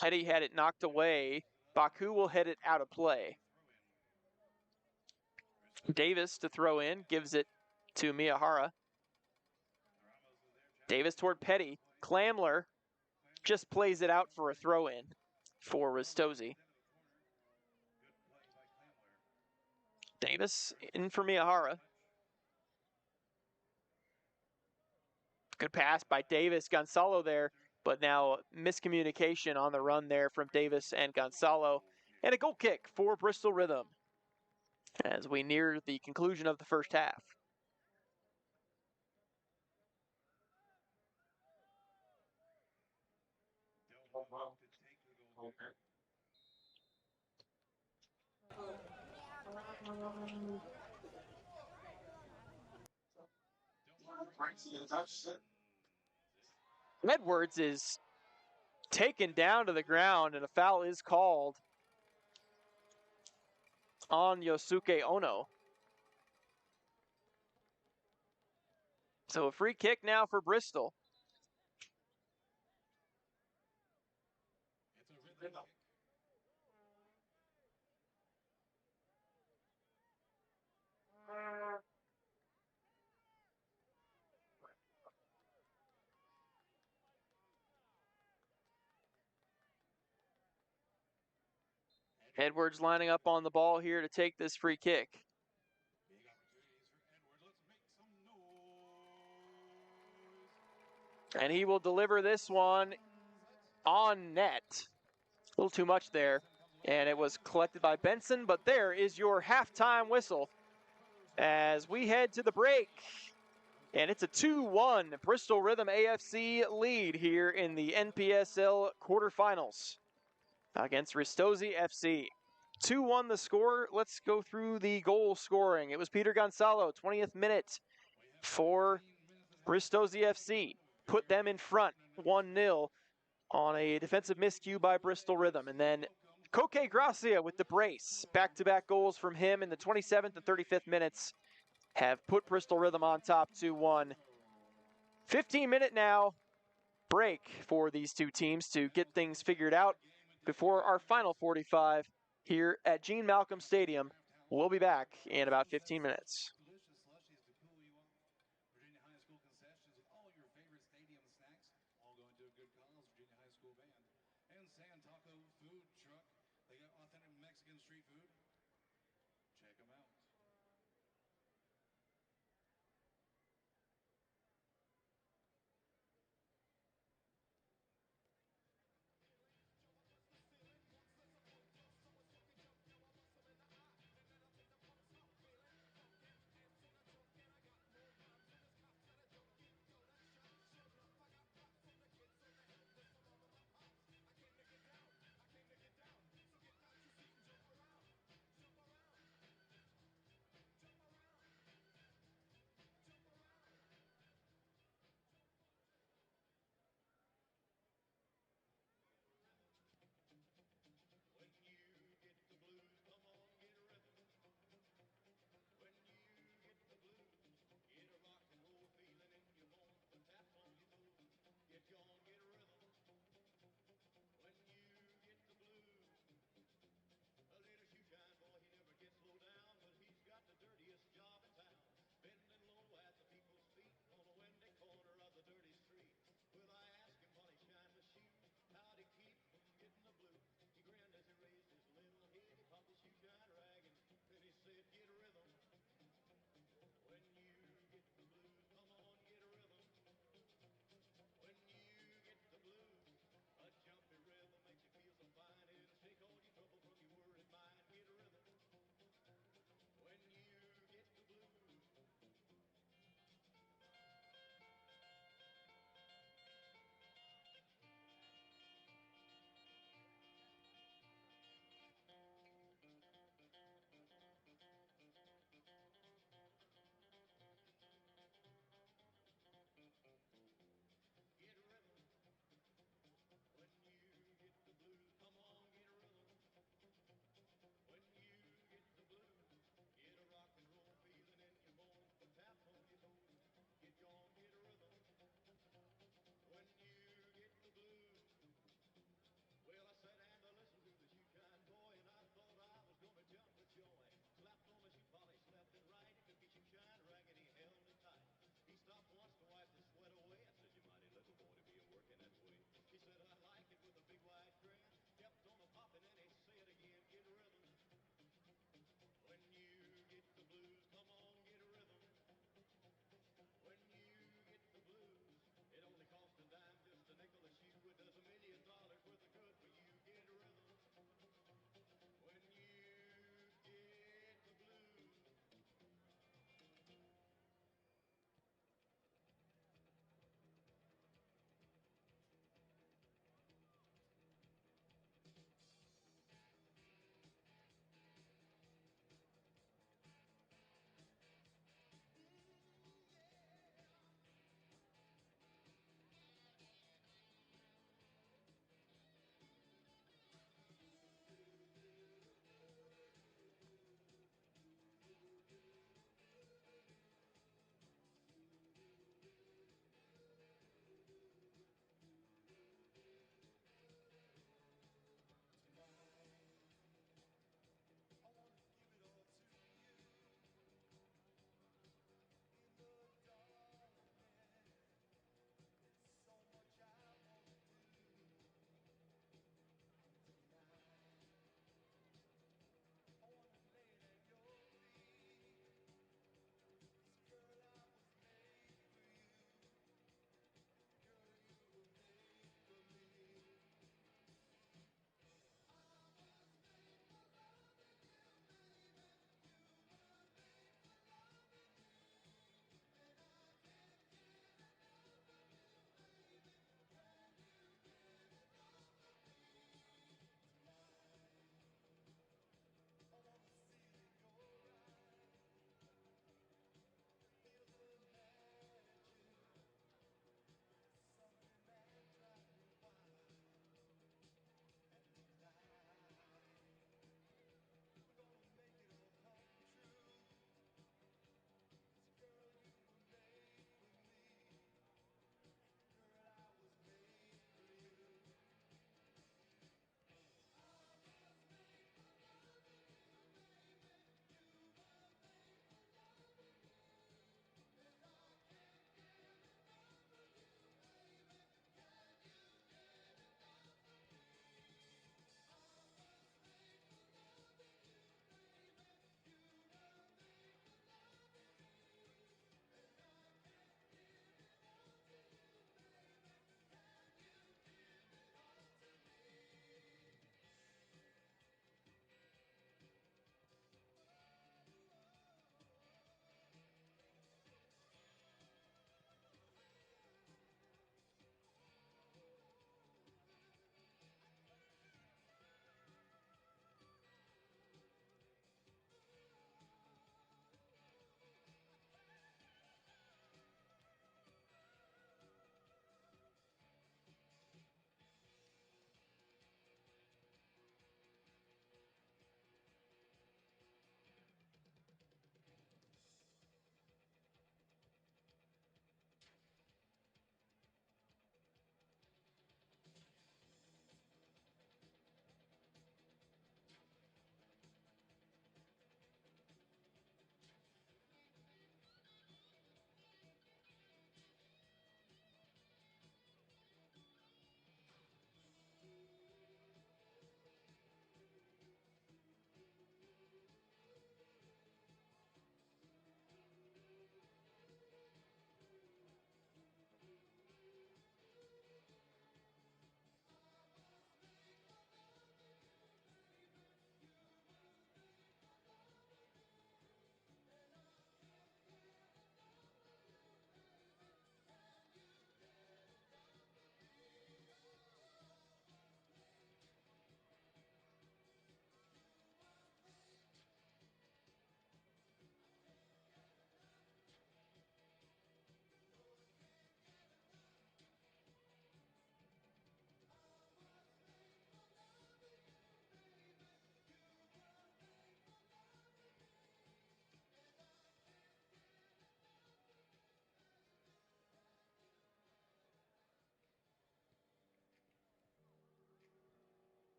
Petty had it knocked away. Baku will head it out of play. Davis to throw in, gives it to Miyahara. Davis toward Petty. Clamler just plays it out for a throw-in for Ristozi. Davis in for Miyahara. Good pass by Davis. Gonzalo there, but now miscommunication on the run there from Davis and Gonzalo. And a goal kick for Bristol Rhythm as we near the conclusion of the first half. Edwards is taken down to the ground, and a foul is called on Yosuke Ono. So a free kick now for Bristol. It's a rhythm kick. Edwards lining up on the ball here to take this free kick. Big opportunities for Edward. Let's make some noise. And he will deliver this one on net. A little too much there. And it was collected by Benson, but there is your halftime whistle as we head to the break. And it's a 2-1 Bristol Rhythm AFC lead here in the NPSL quarterfinals against Ristozi FC. 2-1 the score. Let's go through the goal scoring. It was Peter Gonzalo, 20th minute for Ristozi FC. Put them in front, 1-0 on a defensive miscue by Bristol Rhythm. And then Koke Gracia with the brace. Back-to-back goals from him in the 27th and 35th minutes have put Bristol Rhythm on top 2-1. 15-minute now break for these two teams to get things figured out before our final 45 here at Gene Malcolm Stadium. We'll be back in about 15 minutes. Delicious slushies to cool you off. Virginia High School concessions with all your favorite stadium snacks, all going to a good cause, Virginia High School band. And San Taco Food Truck. They got authentic Mexican street food. Check them out.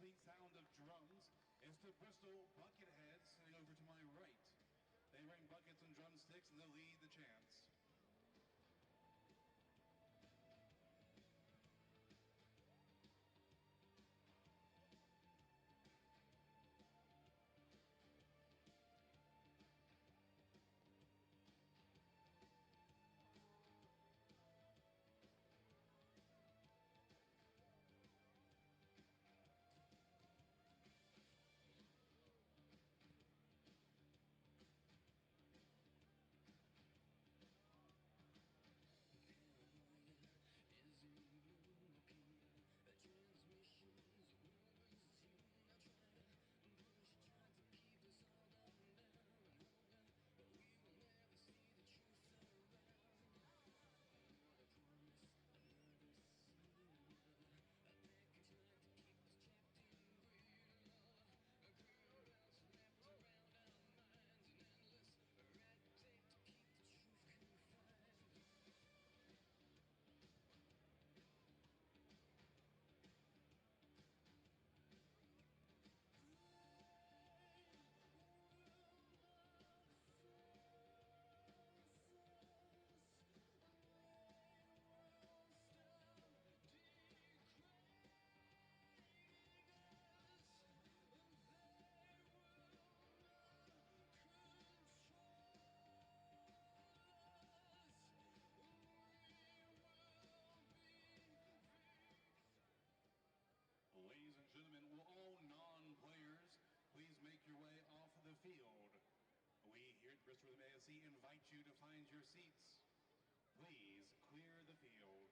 sweet sound of drums is the Bristol Bucketheads sitting over to my right. They bring buckets and drumsticks and they'll lead the chants. Ladies and gentlemen, will all non-players please make your way off the field? We here at Bristol Rhythm AFC invite you to find your seats. Please clear the field.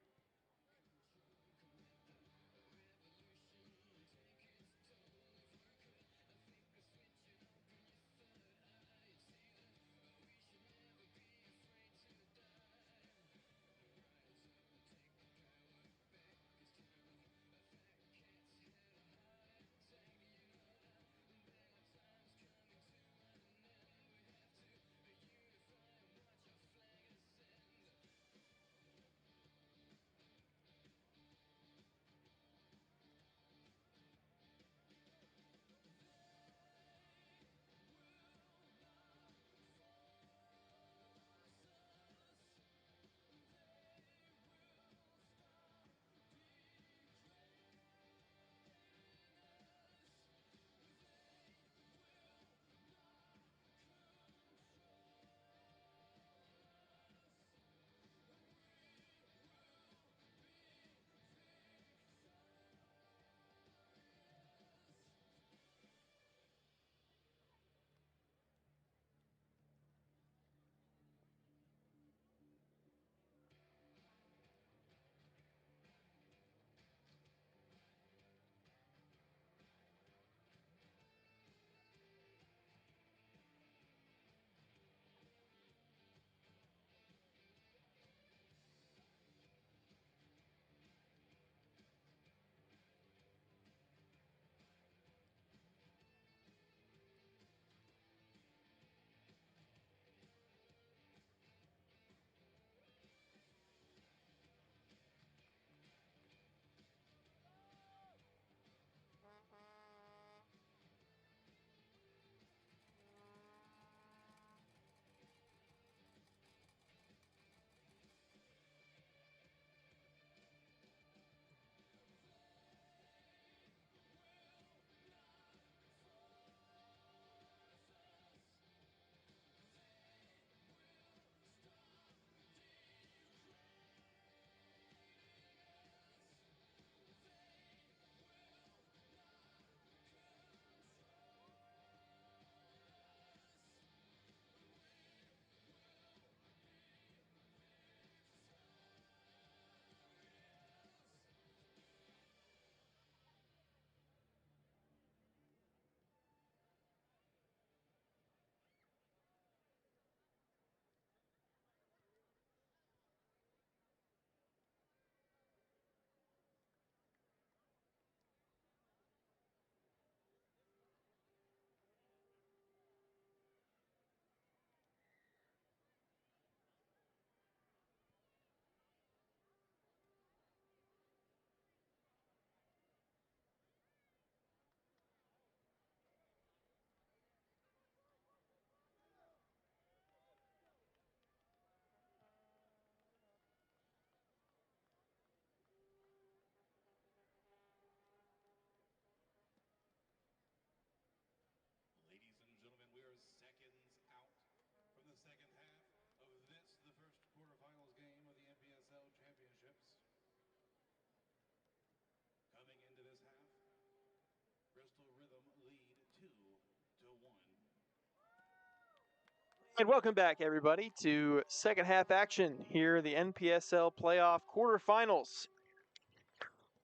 And welcome back, everybody, to second half action here, the NPSL playoff quarterfinals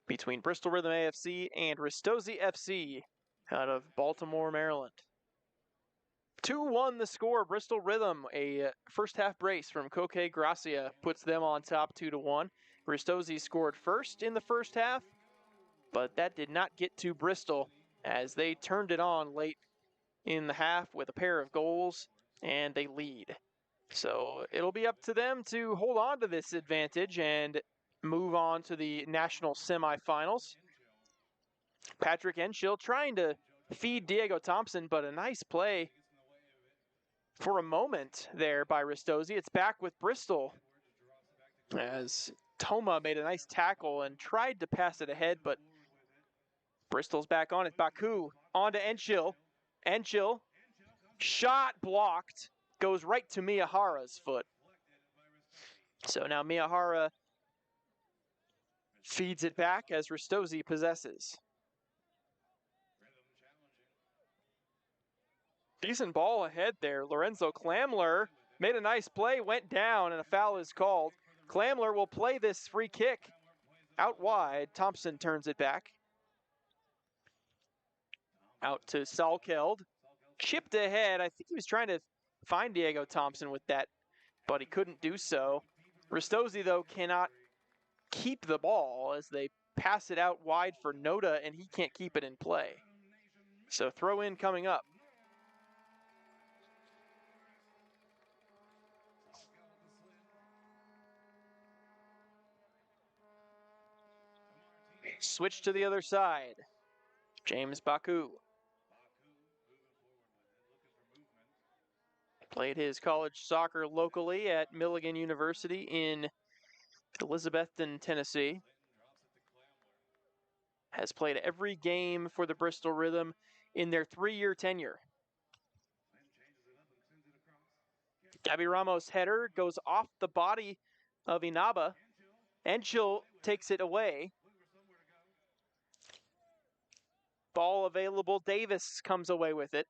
between Bristol Rhythm AFC and Ristozi FC out of Baltimore, Maryland. 2-1 the score. Bristol Rhythm, a first half brace from Coque Gracia, puts them on top 2-1. Ristozi scored first in the first half, but that did not get to Bristol as they turned it on late in the half with a pair of goals, and they lead. So it'll be up to them to hold on to this advantage and move on to the national semifinals. Patrick Enshill trying to feed Diego Thompson, but a nice play for a moment there by Ristozi. It's back with Bristol as Toma made a nice tackle and tried to pass it ahead, but Bristol's back on it. Baku on to Enshill. Enshill, shot blocked, goes right to Miyahara's foot. So now Miyahara feeds it back as Ristozi possesses. Decent ball ahead there. Lorenzo Klamler made a nice play, went down, and a foul is called. Klamler will play this free kick out wide. Thompson turns it back. Out to Salkeld. Chipped ahead. I think he was trying to find Diego Thompson with that, but he couldn't do so. Ristozi, though, cannot keep the ball as they pass it out wide for Noda, and he can't keep it in play. So throw in coming up. Switch to the other side. James Baku. Played his college soccer locally at Milligan University in Elizabethton, Tennessee. Has played every game for the Bristol Rhythm in their 3-year tenure. Gabby Ramos' header goes off the body of Inaba. Enshill takes it away. Ball available. Davis comes away with it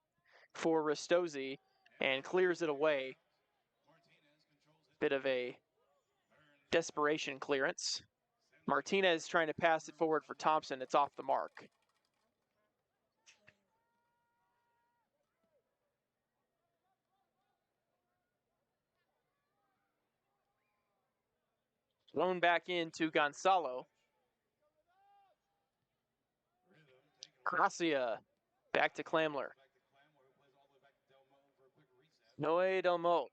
for Ristozi and clears it away. Bit of a desperation clearance. Martinez trying to pass it forward for Thompson. It's off the mark. Thrown back into Gonzalo. Gracia back to Klamler. Noé Delmo.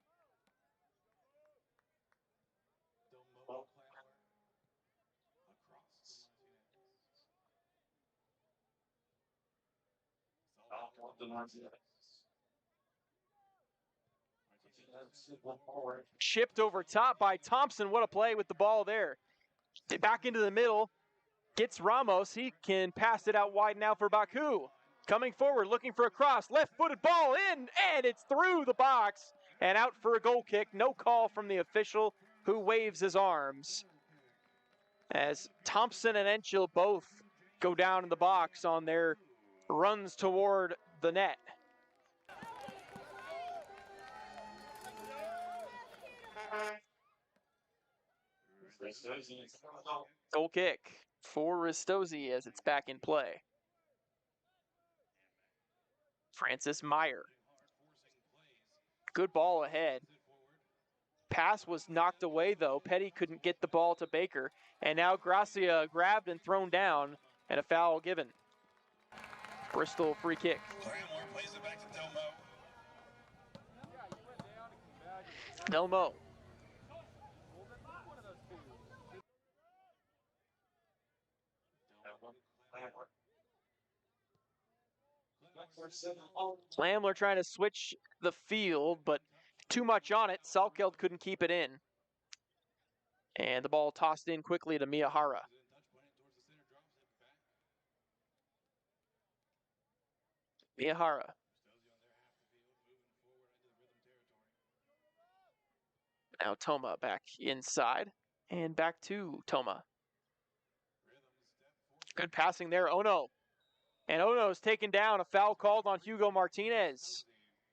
Chipped over top by Thompson. What a play with the ball there. Back into the middle. Gets Ramos. He can pass it out wide now for Baku. Coming forward, looking for a cross. Left-footed ball in, and it's through the box and out for a goal kick. No call from the official, who waves his arms. As Thompson and Enshill both go down in the box on their runs toward the net. Goal kick for Ristozi as it's back in play. Francis Meyer. Good ball ahead. Pass was knocked away, though. Petty couldn't get the ball to Baker. And now Gracia grabbed and thrown down, and a foul given. Bristol free kick. Clamor plays it back to Delmo. Delmo. Klamler trying to switch the field, but too much on it. Salkeld couldn't keep it in. And the ball tossed in quickly to Miyahara. Miyahara. Now Toma back inside. And back to Toma. Good passing there. Oh no. And Ono's taken down. A foul called on Hugo Martinez.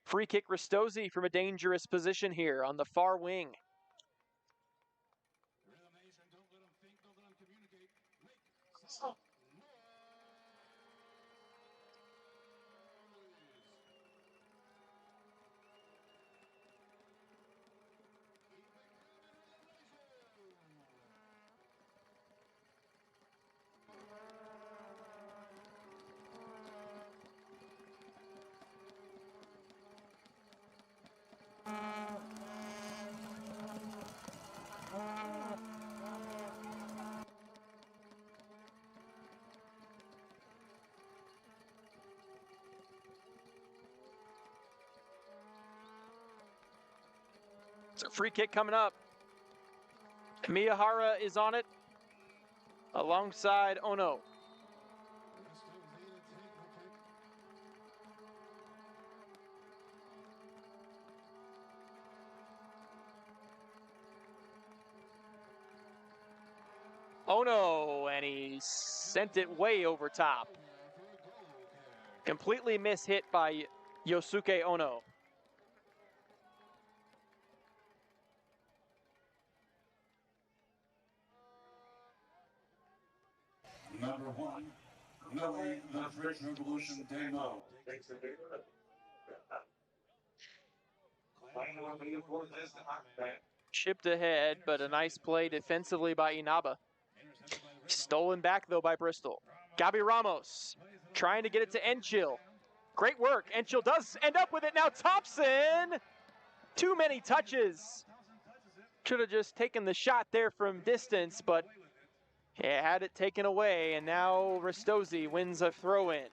Free kick Ristozi from a dangerous position here on the far wing. So free kick coming up. Miyahara is on it alongside Ono. Ono, and he sent it way over top. Completely mishit by Yosuke Ono. Number 1, Millie, the French Revolution Demo. Chipped ahead, but a nice play defensively by Inaba. Stolen back, though, by Bristol. Gabi Ramos trying to get it to Enchil. Great work. Enchil does end up with it now. Thompson! Too many touches. Should have just taken the shot there from distance, but he had it taken away, and now Ristozi wins a throw-in.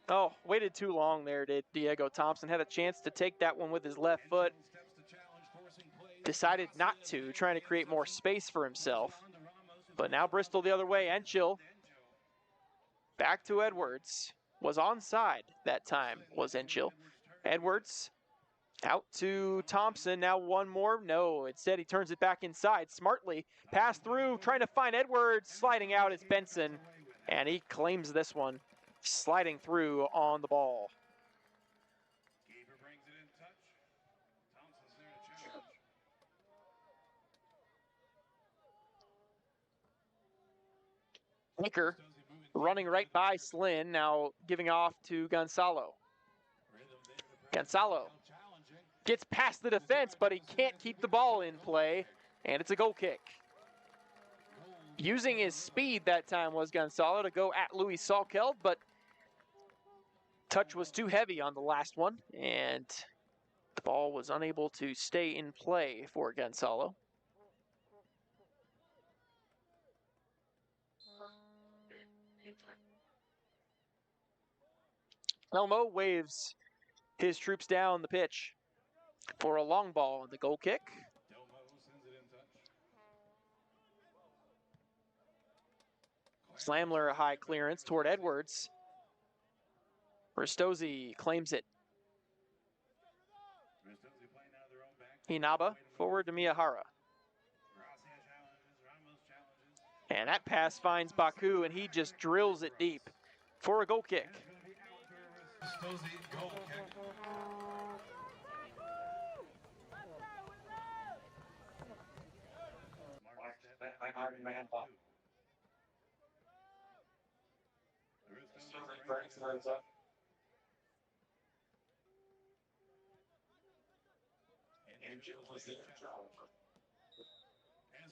Oh, waited too long there, did Diego Thompson. Had a chance to take that one with his left foot. Decided not to, trying to create more space for himself. But now Bristol the other way. Enchil back to Edwards. Was onside that time, was Enchil. Edwards out to Thompson. Now one more. No, instead he turns it back inside. Smartly pass through, trying to find Edwards. Sliding out is Benson. And he claims this one. Sliding through on the ball. Keeper brings it in touch. Thompson's there to challenge. Baker running right by Slynn, now giving off to Gonzalo. Gonzalo gets past the defense, but he can't keep the ball in play, and it's a goal kick. Using his speed that time was Gonzalo to go at Louis Salkeld, but touch was too heavy on the last one, and the ball was unable to stay in play for Gonzalo. Elmo waves his troops down the pitch for a long ball on the goal kick. Slamler, a high clearance toward Edwards. Ristozi claims it. Inaba forward to Miyahara. And that pass finds Baku, and he just drills it deep for a goal kick.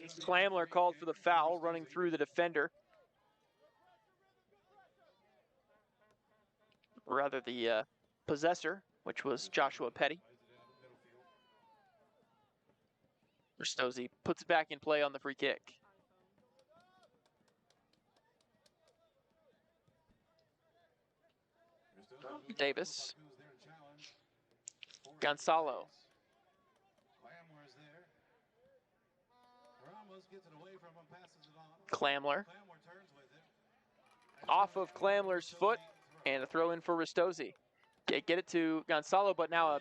Slamler called for the foul, running through the defender. Rather, the possessor, which was Joshua Petty. Ristozi puts it back in play on the free kick. Davis. Gonzalo. Clamler. Off of Clamler's foot, and a throw in for Ristozi. Get it to Gonzalo, but now a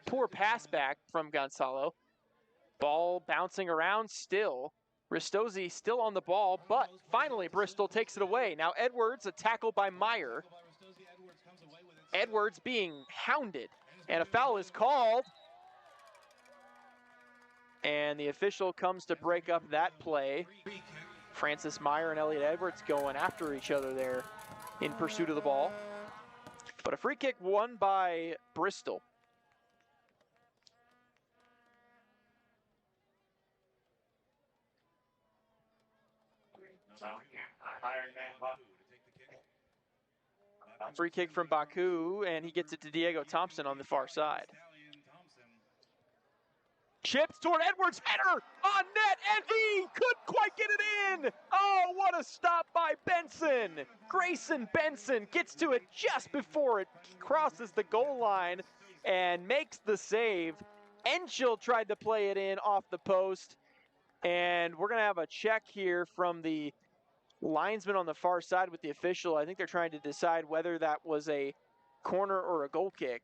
poor pass back from Gonzalo. Ball bouncing around still. Ristozi still on the ball, but finally Bristol takes it away. Now Edwards, a tackle by Meyer. Edwards being hounded, and a foul is called. And the official comes to break up that play. Francis Meyer and Elliot Edwards going after each other there in pursuit of the ball. But a free kick won by Bristol. Free kick from Baku, and he gets it to Diego Thompson on the far side. Chips toward Edwards, header on net, and he couldn't quite get it in. Oh, what a stop by Benson. Grayson Benson gets to it just before it crosses the goal line and makes the save. Enschel tried to play it in off the post, and we're going to have a check here from the linesman on the far side with the official. I think they're trying to decide whether that was a corner or a goal kick.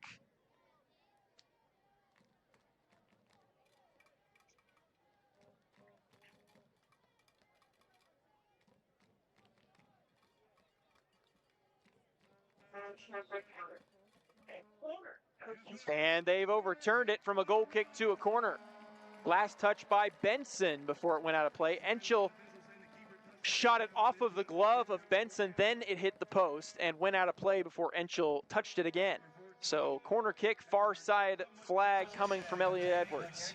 And they've overturned it from a goal kick to a corner. Last touch by Benson before it went out of play. Enschel shot it off of the glove of Benson, then it hit the post and went out of play before Enschel touched it again. So corner kick, far side flag coming from Elliot Edwards.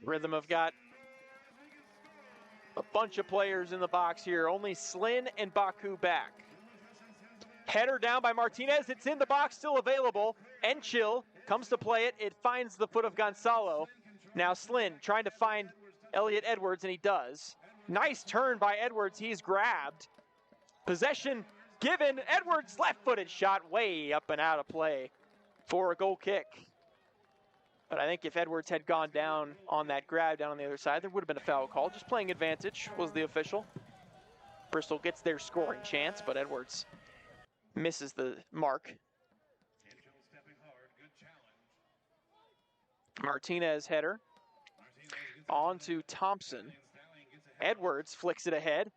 Rhythm have got a bunch of players in the box here. Only Slynn and Baku back. Header down by Martinez. It's in the box, still available. Enschel comes to play it. It finds the foot of Gonzalo. Now Slynn trying to find Elliot Edwards, and he does. Nice turn by Edwards. He's grabbed. Possession given. Edwards left-footed shot way up and out of play for a goal kick. But I think if Edwards had gone down on that grab down on the other side, there would have been a foul call. Just playing advantage was the official. Bristol gets their scoring chance, but Edwards misses the mark. Martinez header. On to Thompson. Edwards flicks it ahead.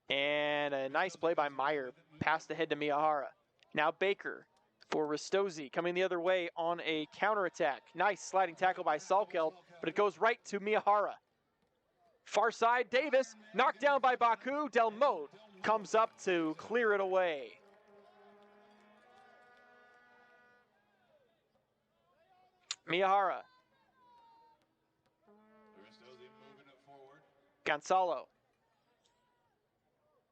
And a nice play by Meyer. Passed ahead to Miyahara. Now Baker for Ristozi, coming the other way on a counterattack. Nice sliding tackle by Salkeld, but it goes right to Miyahara. Far side, Davis, knocked down by Baku. Delmote comes up to clear it away. Miyahara. Gonzalo.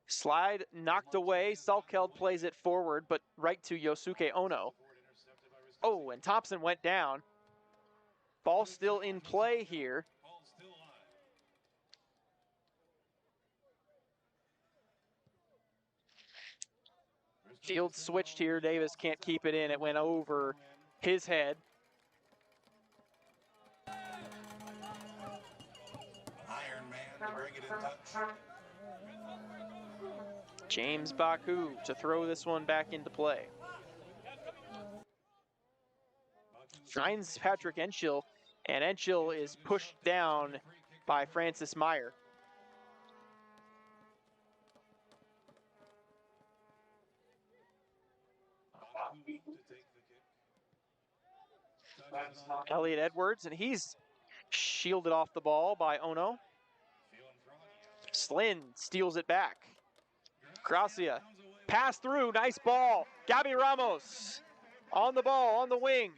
Slide knocked away. Salkeld plays it forward, but right to Yosuke Ono. Oh, and Thompson went down. Ball still in play here. Field switched here. Davis can't keep it in. It went over his head. Iron Man to bring it in touch. James Baku to throw this one back into play. Finds Patrick Enschel, and Enschel is pushed down by Francis Meyer. Elliot Edwards, and he's shielded off the ball by Ono. Slynn steals it back. Gracia, pass through, nice ball. Gabi Ramos on the ball, on the wing.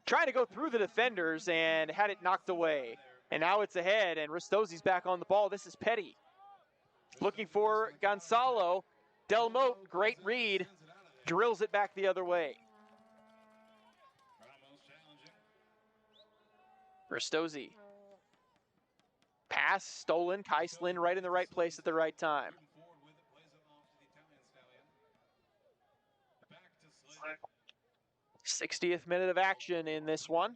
Trying to go through the defenders and had it knocked away. And now it's ahead, and Ristozi's back on the ball. This is Petty. Looking for Gonzalo. Delmote, great read. Drills it back the other way. Ristozi. Pass stolen. Kai Slynn right in the right place at the right time. 60th minute of action in this one.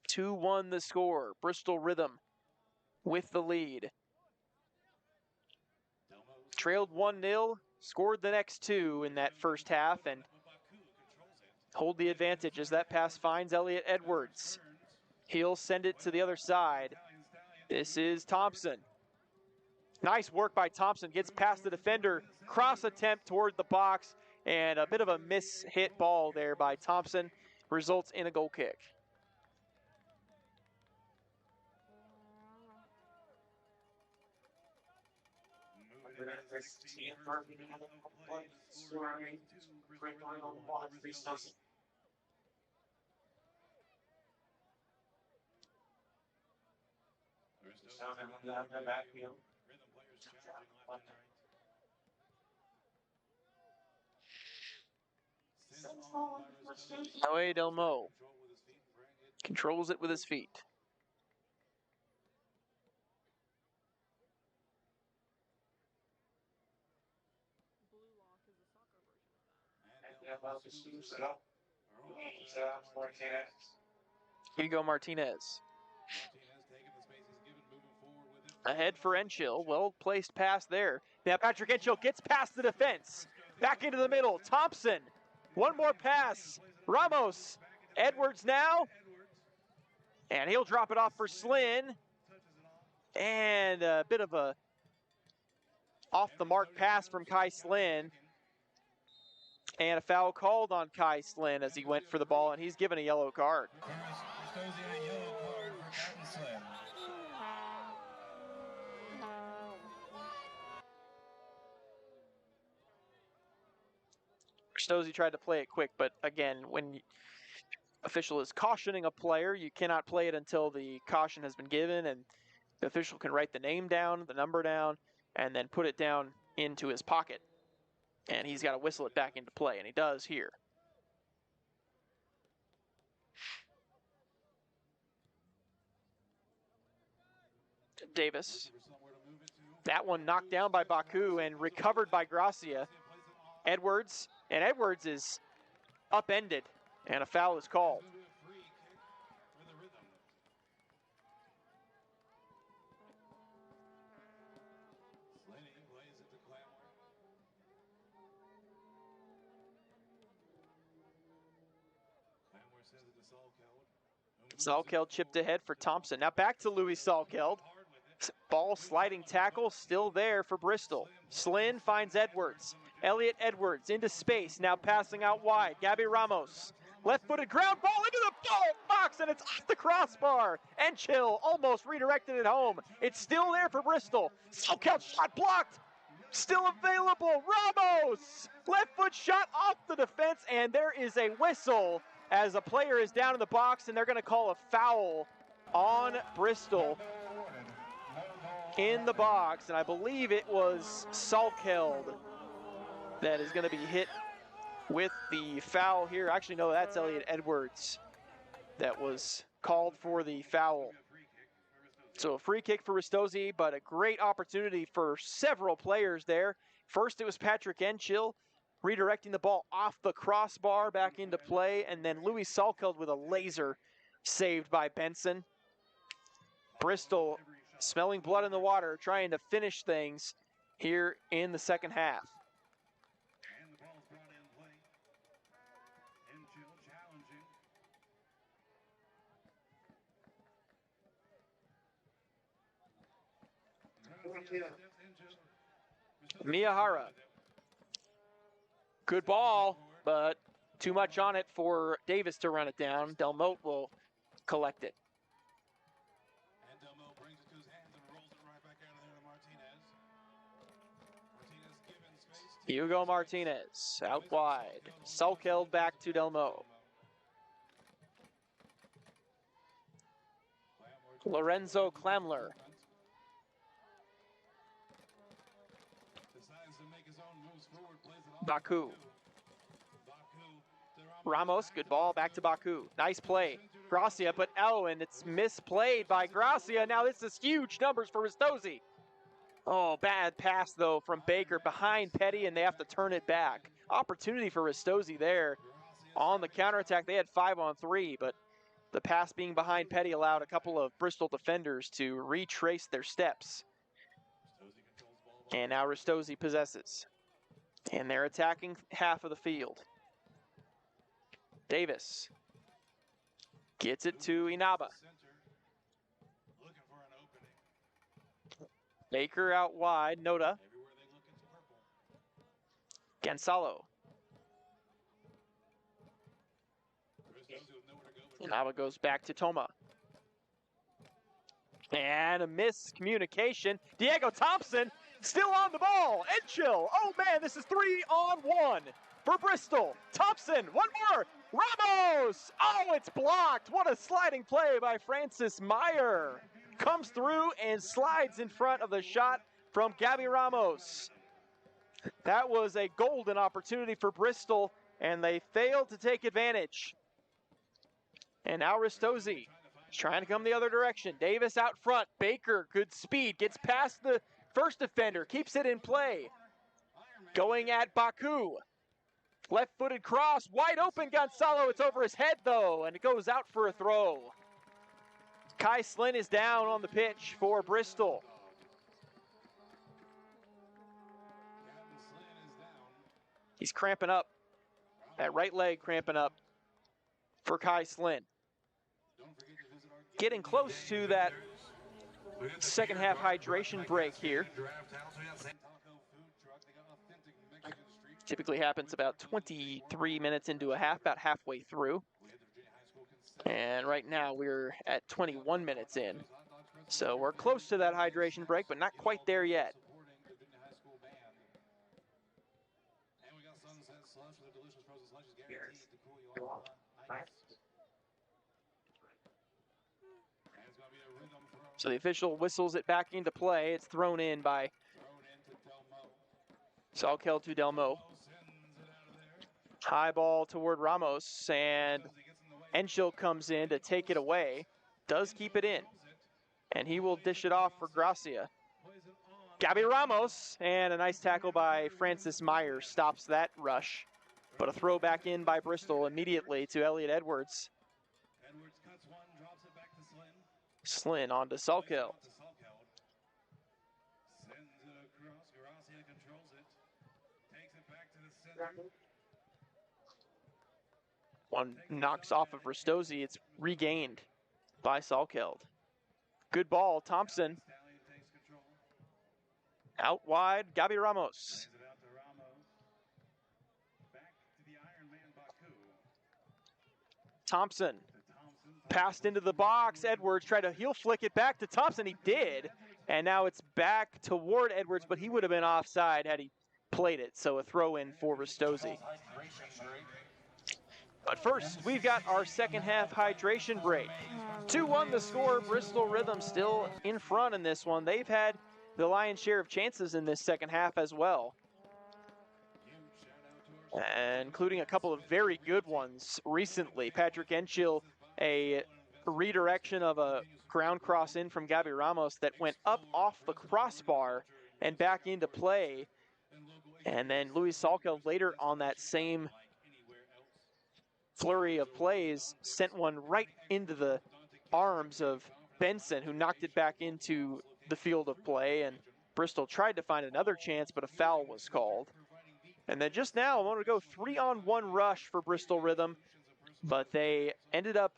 2-1 the score. Bristol Rhythm with the lead. trailed 1-0, scored the next 2 in that first half, and hold the advantage as that pass finds Elliot Edwards. He'll send it to the other side. This is Thompson. Nice work by Thompson, gets past the defender, cross attempt toward the box, and a bit of a miss-hit ball there by Thompson results in a goal kick. Noé Delmo controls it with his feet. Hugo Martinez. Ahead for Enchill. Well-placed pass there. Now Patrick Enchill gets past the defense. Back into the middle. Thompson. One more pass. Ramos. Edwards now. And he'll drop it off for Slynn. And a bit of a off-the-mark pass from Kai Slynn. And a foul called on Kai Slynn as he went for the ball, and he's given a yellow card. Ristozi tried to play it quick, but again, when official is cautioning a player, you cannot play it until the caution has been given, and the official can write the name down, the number down, and then put it down into his pocket. And he's got to whistle it back into play, and he does here. Davis. That one knocked down by Baku and recovered by Gracia. Edwards, and Edwards is upended, and a foul is called. Salkeld chipped ahead for Thompson. Now back to Louis Salkeld. Ball sliding tackle still there for Bristol. Slynn finds Edwards. Elliot Edwards into space, now passing out wide. Gabby Ramos. Left-footed ground ball into the box, and it's off the crossbar. Enchill almost redirected it home. It's still there for Bristol. Salkeld shot blocked. Still available. Ramos! Left foot shot off the defense, and there is a whistle as a player is down in the box, and they're going to call a foul on Bristol in the box. And I believe it was Salkeld that is going to be hit with the foul here. Actually, no, that's Elliot Edwards that was called for the foul. So a free kick for Ristozi, but a great opportunity for several players there. First, it was Patrick Enchill redirecting the ball off the crossbar back into play, and then Louis Salkeld with a laser saved by Benson. Bristol smelling blood in the water, trying to finish things here in the second half. Miyahara. Good ball, but too much on it for Davis to run it down. Delmote will collect it. And Delmote brings it to his hands and rolls it right back out of there to Martinez. Martinez given space. Hugo Martinez out wide. Salkeld back to Delmote. Lorenzo Klamler. Baku. Ramos, good ball, back to Baku. Nice play. Gracia, but and it's misplayed by Gracia. Now this is huge numbers for Ristozi. Oh, bad pass though from Baker behind Petty, and they have to turn it back. Opportunity for Ristozi there. On the counterattack, they had 5-on-3, but the pass being behind Petty allowed a couple of Bristol defenders to retrace their steps. And now Ristozi possesses. And they're attacking half of the field. Davis gets it to Inaba. Baker out wide, Noda. Gonzalo. Inaba goes back to Toma. And a miscommunication. Diego Thompson still on the ball. Enchill. Oh man, this is 3-on-1 for Bristol. Thompson, one more. Ramos. Oh, it's blocked. What a sliding play by Francis Meyer. Comes through and slides in front of the shot from Gabby Ramos. That was a golden opportunity for Bristol, and they failed to take advantage. And now Ristozi is trying to come the other direction. Davis out front. Baker, good speed, gets past the first defender, keeps it in play. Going at Baku. Left-footed cross, wide open Gonzalo. It's over his head, though, and it goes out for a throw. Kai Slynn is down on the pitch for Bristol. He's cramping up. That right leg cramping up for Kai Slynn. Getting close to that second half hydration break here. Typically happens about 23 minutes into a half, about halfway through. And right now we're at 21 minutes in. So we're close to that hydration break, but not quite there yet. So the official whistles it back into play. It's thrown in by Salkel to Delmo. High ball toward Ramos, and Enschel comes in to take it away. Does keep it in, and he will dish it off for Gracia. Gabby Ramos, and a nice tackle by Francis Meyer stops that rush. But a throw back in by Bristol immediately to Elliot Edwards. Slynn on to Salkel. One knocks off of Ristozi. It's regained by Salkeld. Good ball, Thompson. Out wide, Gabby Ramos. Thompson passed into the box. Edwards tried to heel flick it back to Thompson. He did. And now it's back toward Edwards, but he would have been offside had he played it. So a throw in for Ristozi. But first, we've got our second half hydration break. 2-1 the score. Bristol Rhythm still in front in this one. They've had the lion's share of chances in this second half as well, including a couple of very good ones recently. Patrick Enchill, a redirection of a ground cross in from Gabby Ramos that went up off the crossbar and back into play. And then Luis Salkel later on that same flurry of plays sent one right into the arms of Benson, who knocked it back into the field of play, and Bristol tried to find another chance, but a foul was called. And then just now, I want to go 3-on-1 rush for Bristol Rhythm, but they ended up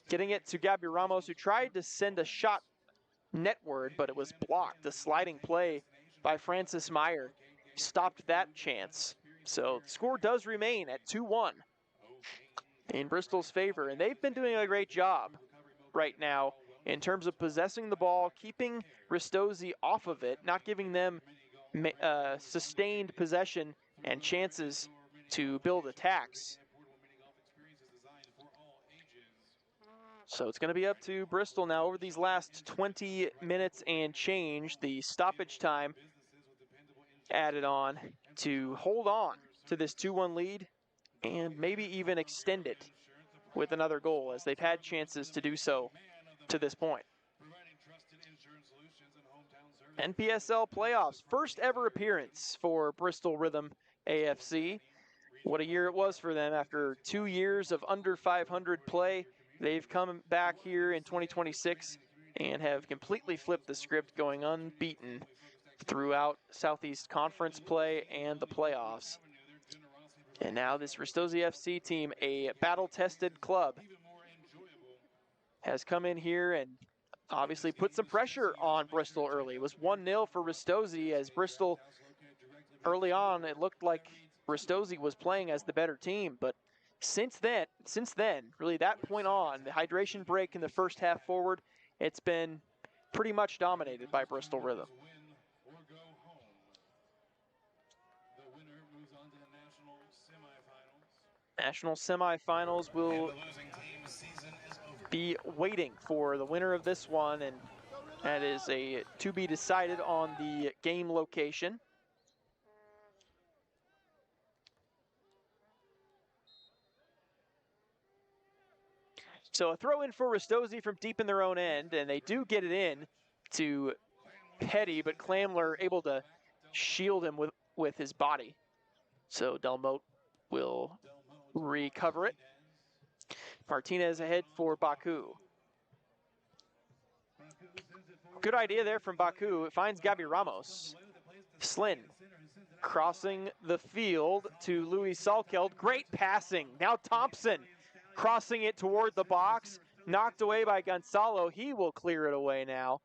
getting it to Gabby Ramos, who tried to send a shot netward, but it was blocked. A sliding play by Francis Meyer stopped that chance. So the score does remain at 2-1 in Bristol's favor, and they've been doing a great job right now in terms of possessing the ball, keeping Ristozi off of it, not giving them sustained possession and chances to build attacks. So it's going to be up to Bristol now over these last 20 minutes and change. The stoppage time added on to hold on to this 2-1 lead and maybe even extend it with another goal, as they've had chances to do so to this point. NPSL playoffs, first ever appearance for Bristol Rhythm AFC. What a year it was for them. After 2 years of under 500 play, they've come back here in 2026 and have completely flipped the script, going unbeaten throughout Southeast Conference play and the playoffs. And now this Ristozi FC team, a battle-tested club, has come in here and obviously put some pressure on Bristol early. It was 1-0 for Ristozi, as Bristol, early on, it looked like Ristozi was playing as the better team, but since then, really that point on, the hydration break in the first half forward, it's been pretty much dominated by Bristol Rhythm. National semifinals will be waiting for the winner of this one, and that is a to be decided on the game location. So a throw in for Ristozi from deep in their own end, and they do get it in to Petty, but Clamler able to shield him with his body. So Delmote will recover it. Martinez ahead for Baku. Good idea there from Baku. It finds Gabi Ramos. Slynn crossing the field to Louis Salkeld. Great passing. Now Thompson crossing it toward the box. Knocked away by Gonzalo. He will clear it away now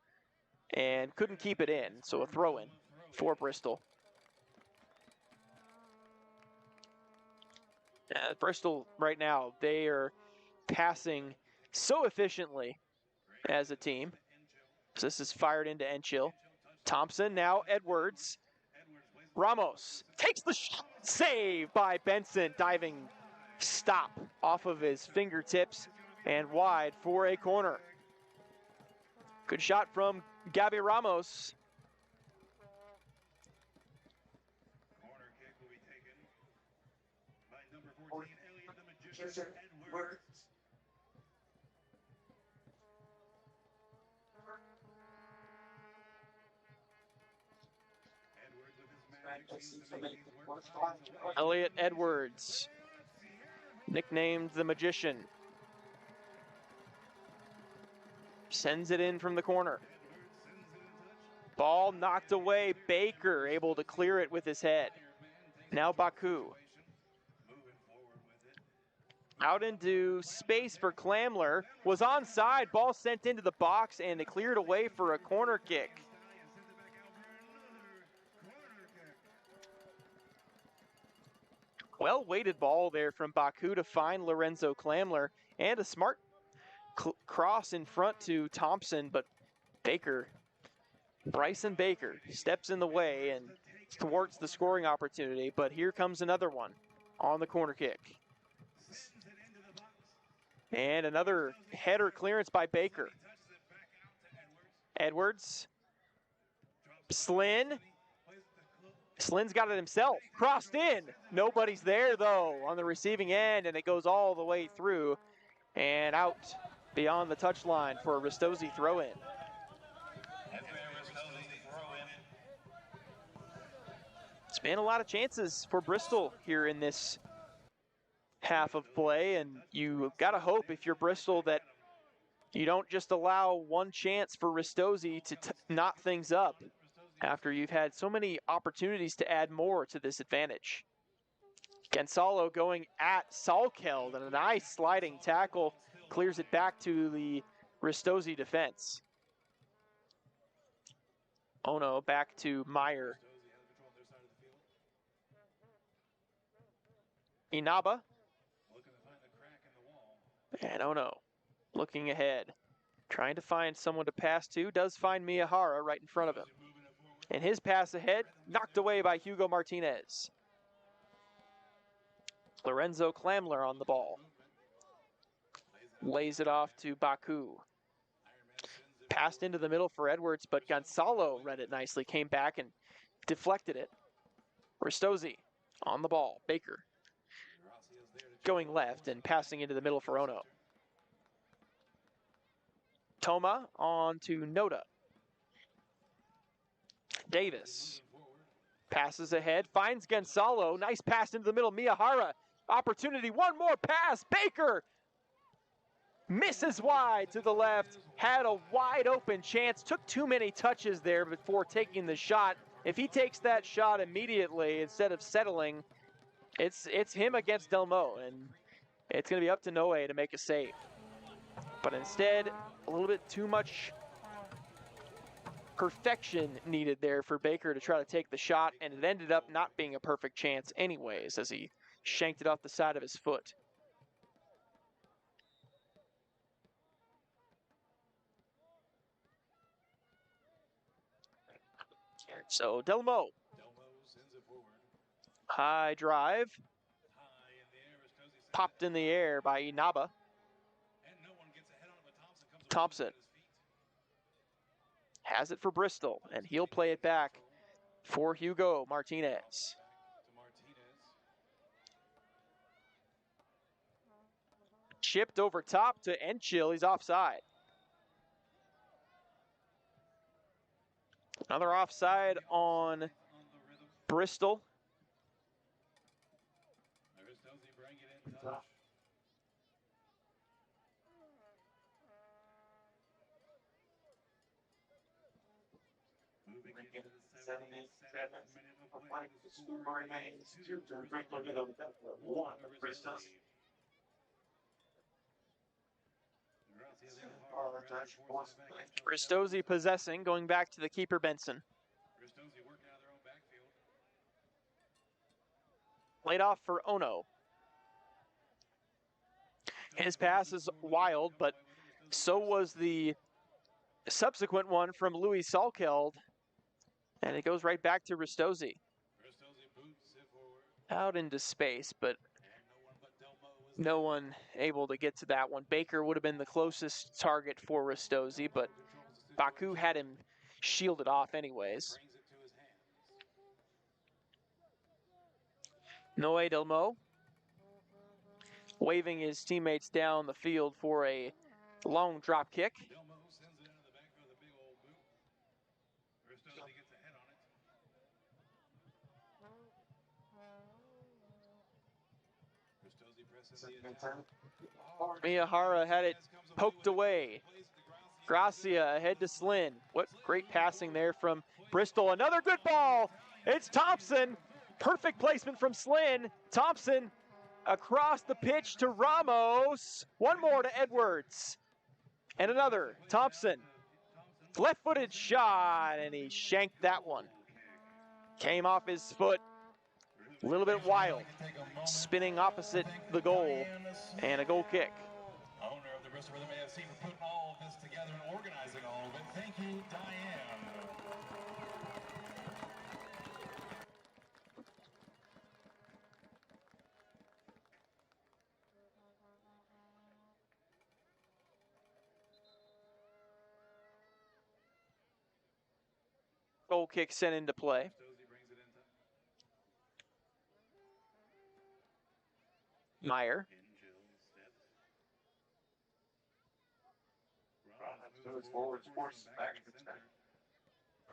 and couldn't keep it in. So a throw in for Bristol. Bristol right now, they are passing so efficiently as a team. So this is fired into Enchil. Thompson, now Edwards. Ramos takes the shot. Save by Benson. Diving stop off of his fingertips and wide for a corner. Good shot from Gabi Ramos. Corner kick will be taken by number 14, Elliot the Magician Edwards. Elliot Edwards, nicknamed the Magician, sends it in from the corner. Ball knocked away. Baker able to clear it with his head. Now Baku. Out into space for Clamler. Was onside. Ball sent into the box, and they cleared away for a corner kick. Well-weighted ball there from Baku to find Lorenzo Clamler, and a smart cross in front to Thompson, but Baker, Bryson Baker, steps in the way and thwarts the scoring opportunity, but here comes another one on the corner kick. And another header clearance by Baker. Edwards. Slynn. Slynn's got it himself. Crossed in. Nobody's there, though, on the receiving end, and it goes all the way through and out beyond the touchline for a Ristozi throw-in. It's been a lot of chances for Bristol here in this half of play, and you gotta hope, if you're Bristol, that you don't just allow one chance for Ristozi to knot things up after you've had so many opportunities to add more to this advantage. Gonzalo going at Salkeld, and a nice sliding tackle clears it back to the Ristozi defense. Ono back to Meyer. Inaba. And Ono looking ahead, trying to find someone to pass to. Does find Miyahara right in front of him. And his pass ahead, knocked away by Hugo Martinez. Lorenzo Clamler on the ball. Lays it off to Baku. Passed into the middle for Edwards, but Gonzalo read it nicely, came back and deflected it. Ristozi on the ball. Baker going left and passing into the middle for Ono. Toma on to Noda. Davis passes ahead, finds Gonzalo. Nice pass into the middle. Miyahara, opportunity, one more pass. Baker misses wide to the left, had a wide open chance, took too many touches there before taking the shot. If he takes that shot immediately instead of settling, it's him against Delmo, and it's going to be up to Noe to make a save. But instead, a little bit too much perfection needed there for Baker to try to take the shot, and it ended up not being a perfect chance anyways as he shanked it off the side of his foot. So Delmo, high drive, popped in the air by Inaba. Thompson has it for Bristol, and he'll play it back for Hugo Martinez. Chipped over top to Enchil, he's offside. Another offside on Bristol. Moving into the 77th minute of play, the score remains 2 to Bristol Rhythm, 1 Bristol. Ristozi possessing, going back to the keeper Benson. Laid off for Ono. His pass is wild, but so was the subsequent one from Louis Salkeld. And it goes right back to Ristozi. Out into space, but no one able to get to that one. Baker would have been the closest target for Ristozi, but Baku had him shielded off anyways. Noé Delmo waving his teammates down the field for a long drop kick. Miyahara had it poked away. Gracia ahead to Slynn. What great passing there from Bristol. Another good ball. It's Thompson. Perfect placement from Slynn. Thompson across the pitch to Ramos. One more to Edwards. And another. Thompson. Left-footed shot, and he shanked that one. Came off his foot. A little bit wild. Spinning opposite the goal. And a goal kick. Owner of the Bristol Rhythm AFC for putting all of this together and organizing all of it. Thank you, Diane. Goal kick sent into play. Meyer.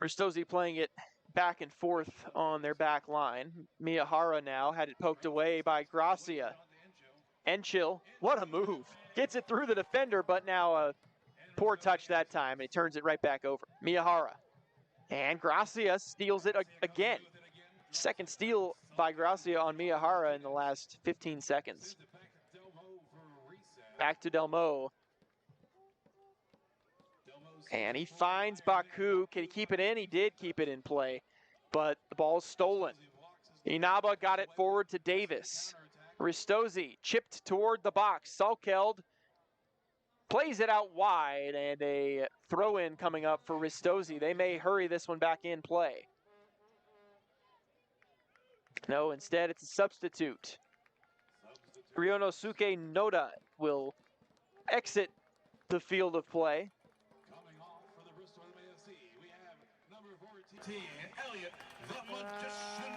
Ristozi playing it back and forth on their back line. Miyahara now had it poked away by Gracia. Enchil, what a move. Gets it through the defender, but now a poor touch that time, and he turns it right back over. Miyahara. And Gracia steals it again. Second steal by Gracia on Miyahara in the last 15 seconds. Back to Delmo. And he finds Baku. Can he keep it in? He did keep it in play, but the ball's stolen. Inaba got it forward to Davis. Ristozi chipped toward the box. Salkeld plays it out wide, and a throw-in coming up for Ristozi. They may hurry this one back in play. No, instead it's a substitute. Ryonosuke Noda will exit the field of play. Coming off for the Bristol Rhythm AFC, we have number 14, Elliot.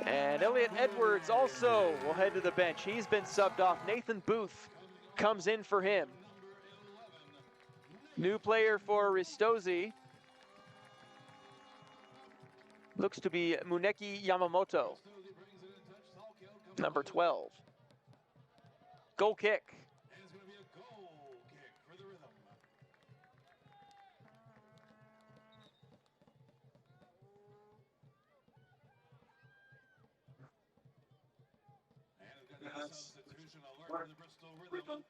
And Elliot Edwards also will head to the bench. He's been subbed off. Nathan Booth comes in for him. New player for Ristozi looks to be Muneki Yamamoto, number 12. Goal kick. Substitution alert for the Bristol Rhythm.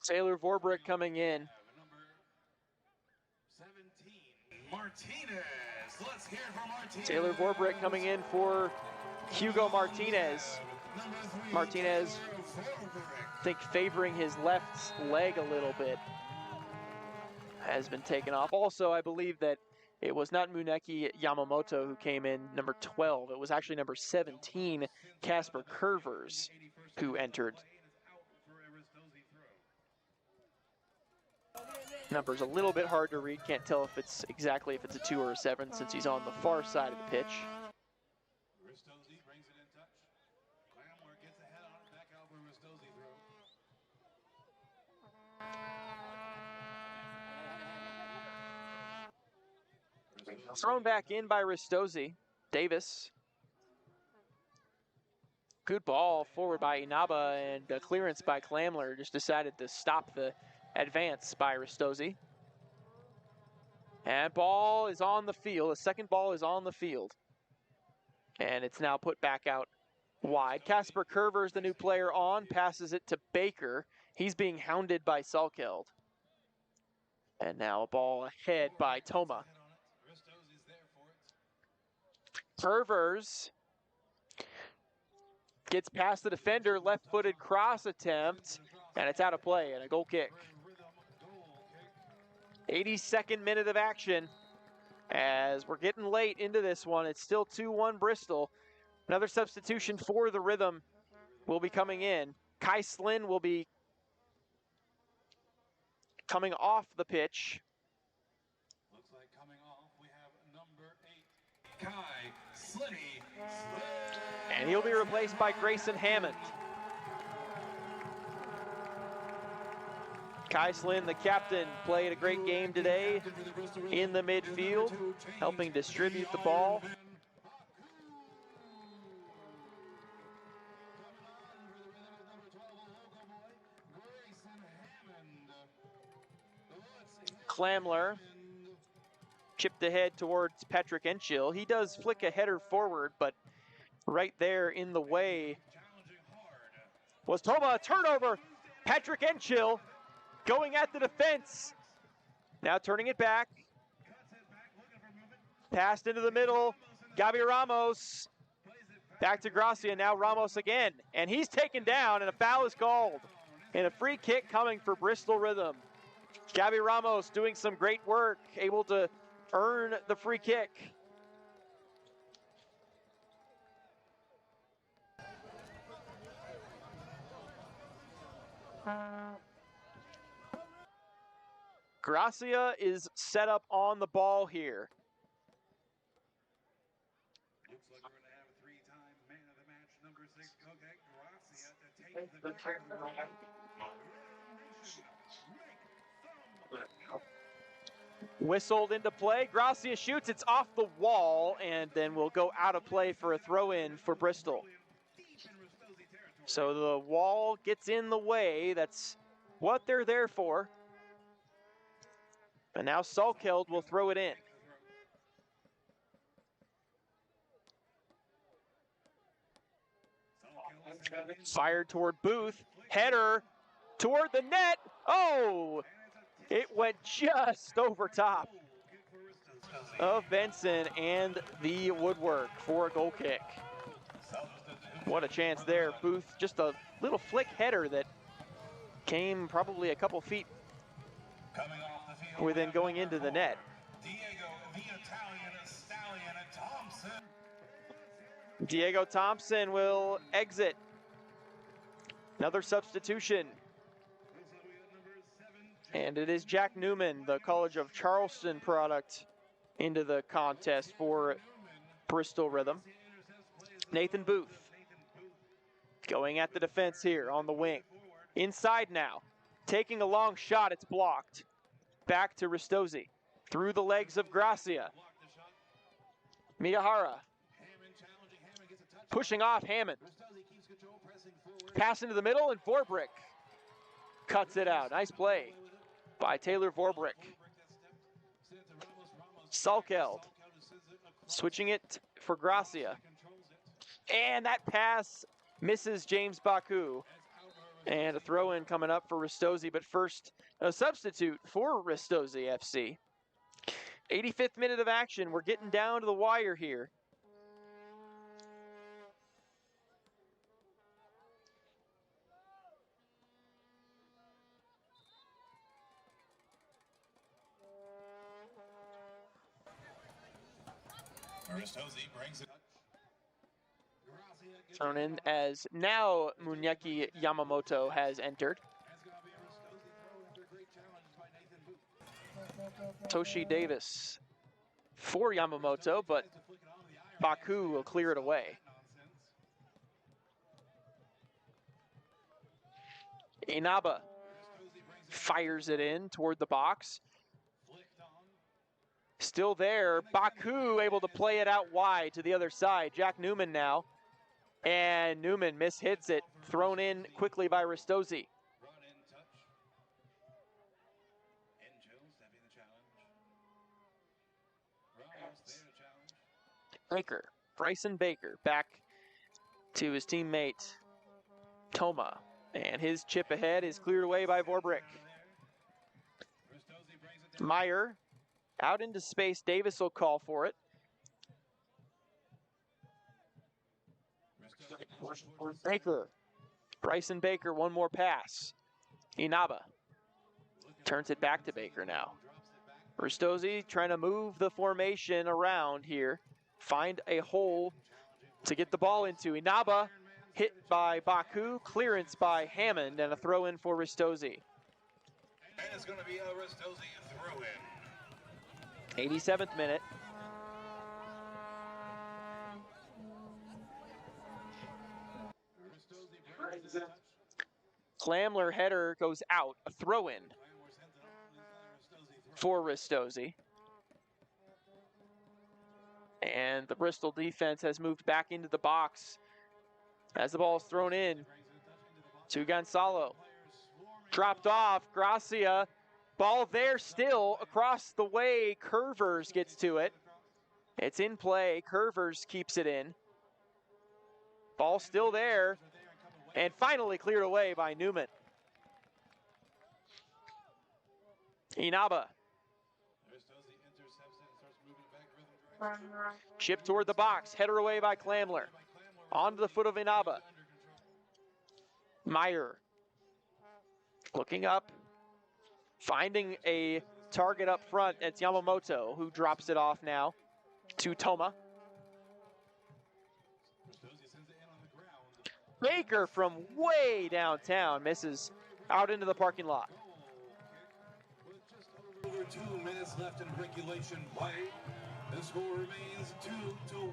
Taylor Vorbrick coming in. Number 17, Martinez. Let's hear it for Martinez. Taylor Vorbrick coming in for Hugo Martinez. Number 3, Martinez, Taylor Vorbrick. I think favoring his left leg a little bit, has been taken off. Also, I believe that it was not Muneki Yamamoto who came in, number 12. It was actually number 17, Casper Curvers, who entered. Number's a little bit hard to read. Can't tell if it's exactly if it's a 2 or a 7 since he's on the far side of the pitch. Ristozi brings it in touch. Clamler gets ahead on it. Back out for Ristozi throw. Thrown back in by Ristozi. Davis. Good ball forward by Inaba, and a clearance by Clamler just decided to stop the advance by Ristozi. And ball is on the field. The second ball is on the field. And it's now put back out wide. Casper Curvers, the new player on, passes it to Baker. He's being hounded by Salkeld. And now a ball ahead by Toma. Curvers gets past the defender, left-footed cross attempt, and it's out of play and a goal kick. 82nd minute of action as we're getting late into this one. It's still 2-1 Bristol. Another substitution for the Rhythm will be coming in. Kai Slin will be coming off the pitch. Looks like coming off, we have number 8, Kai Slitty. And he'll be replaced by Grayson Hammond. Kai Slin, the captain, played a great game today in the midfield, helping distribute the ball. Clamler chipped ahead towards Patrick Enchill. He does flick a header forward, but right there in the way was Toma. A turnover. Patrick Enchill going at the defense. Now turning it back. Passed into the middle. Gabi Ramos. Back to Gracia. Now Ramos again. And he's taken down, and a foul is called. And a free kick coming for Bristol Rhythm. Gabi Ramos doing some great work, able to earn the free kick. Gracia is set up on the ball here. Looks like we're going to have a 3-time man of the match, number 6, Koke Gracia, to take the Whistled into play. Gracia shoots. It's off the wall, and then will go out of play for a throw-in for Bristol. So the wall gets in the way. That's what they're there for. And now Salkeld will throw it in. Fired toward Booth. Header toward the net. Oh! It went just over top of Benson and the woodwork for a goal kick. What a chance there. Booth, just a little flick header that came probably a couple feet within going into the net. Diego Thompson will exit. Another substitution. And it is Jack Newman, the College of Charleston product, into the contest for Bristol Rhythm. Nathan Booth going at the defense here on the wing. Inside now, taking a long shot, it's blocked. Back to Ristozi, through the legs of Gracia. Miyahara, pushing off Hammond. Pass into the middle, and Vorbrick cuts it out. Nice play by Taylor Vorbrick. Salkeld switching it for Gracia. And that pass misses James Baku. And a throw-in coming up for Ristozi, but first a substitute for Ristozi FC. 85th minute of action. We're getting down to the wire here. Ristozi brings it. Thrown in as now Munyeki Yamamoto has entered. Toshi Davis for Yamamoto, but Baku will clear it away. Inaba fires it in toward the box. Still there, Baku able to play it out wide to the other side. Jack Newman now. And Newman mishits it, thrown in quickly by Ristozi. Baker, Bryson Baker, back to his teammate Toma. And his chip ahead is cleared away by Vorbrick. Meyer out into space. Davis will call for it. Baker. Bryson Baker, one more pass. Inaba turns it back to Baker now. Ristozi trying to move the formation around here. Find a hole to get the ball into. Inaba hit by Baku, clearance by Hammond, and a throw in for Ristozi. And it's going to be a Ristozi throw in. 87th minute. Clamler header goes out, a throw in for Ristozi. And the Bristol defense has moved back into the box as the ball is thrown in to Gonzalo. Dropped off, Gracia. Ball there still across the way. Curvers gets to it. It's in play. Curvers keeps it in. Ball still there. And finally cleared away by Newman. Inaba. Chip toward the box. Header away by Clamler. Onto the foot of Inaba. Meyer. Looking up. Finding a target up front. It's Yamamoto who drops it off now to Toma. Baker from way downtown misses out into the parking lot. With just over 2 minutes left in regulation play, the score remains 2-1.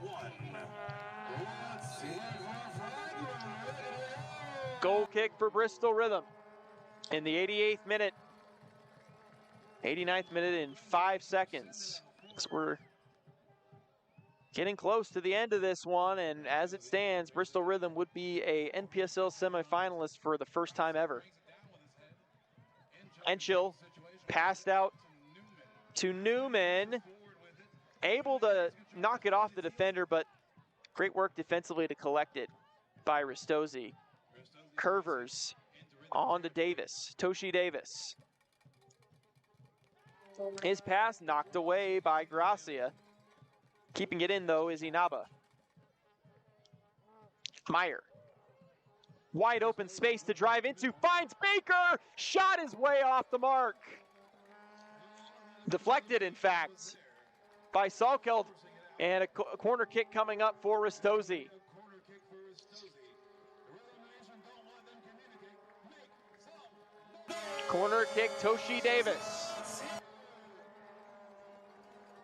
Let's see. Goal kick for Bristol Rhythm in the 88th minute. 89th minute in 5 seconds. So we're getting close to the end of this one, and as it stands, Bristol Rhythm would be a NPSL semifinalist for the first time ever. Enschel passed out to Newman, able to knock it off the defender, but great work defensively to collect it by Ristozi. Curvers on to Davis, Toshi Davis. His pass knocked away by Gracia. Keeping it in, though, is Inaba. Meyer. Wide open space to drive into. Finds Baker! Shot is way off the mark. Deflected, in fact, by Salkeld. And a corner kick coming up for Ristozi. Corner kick, Toshi Davis.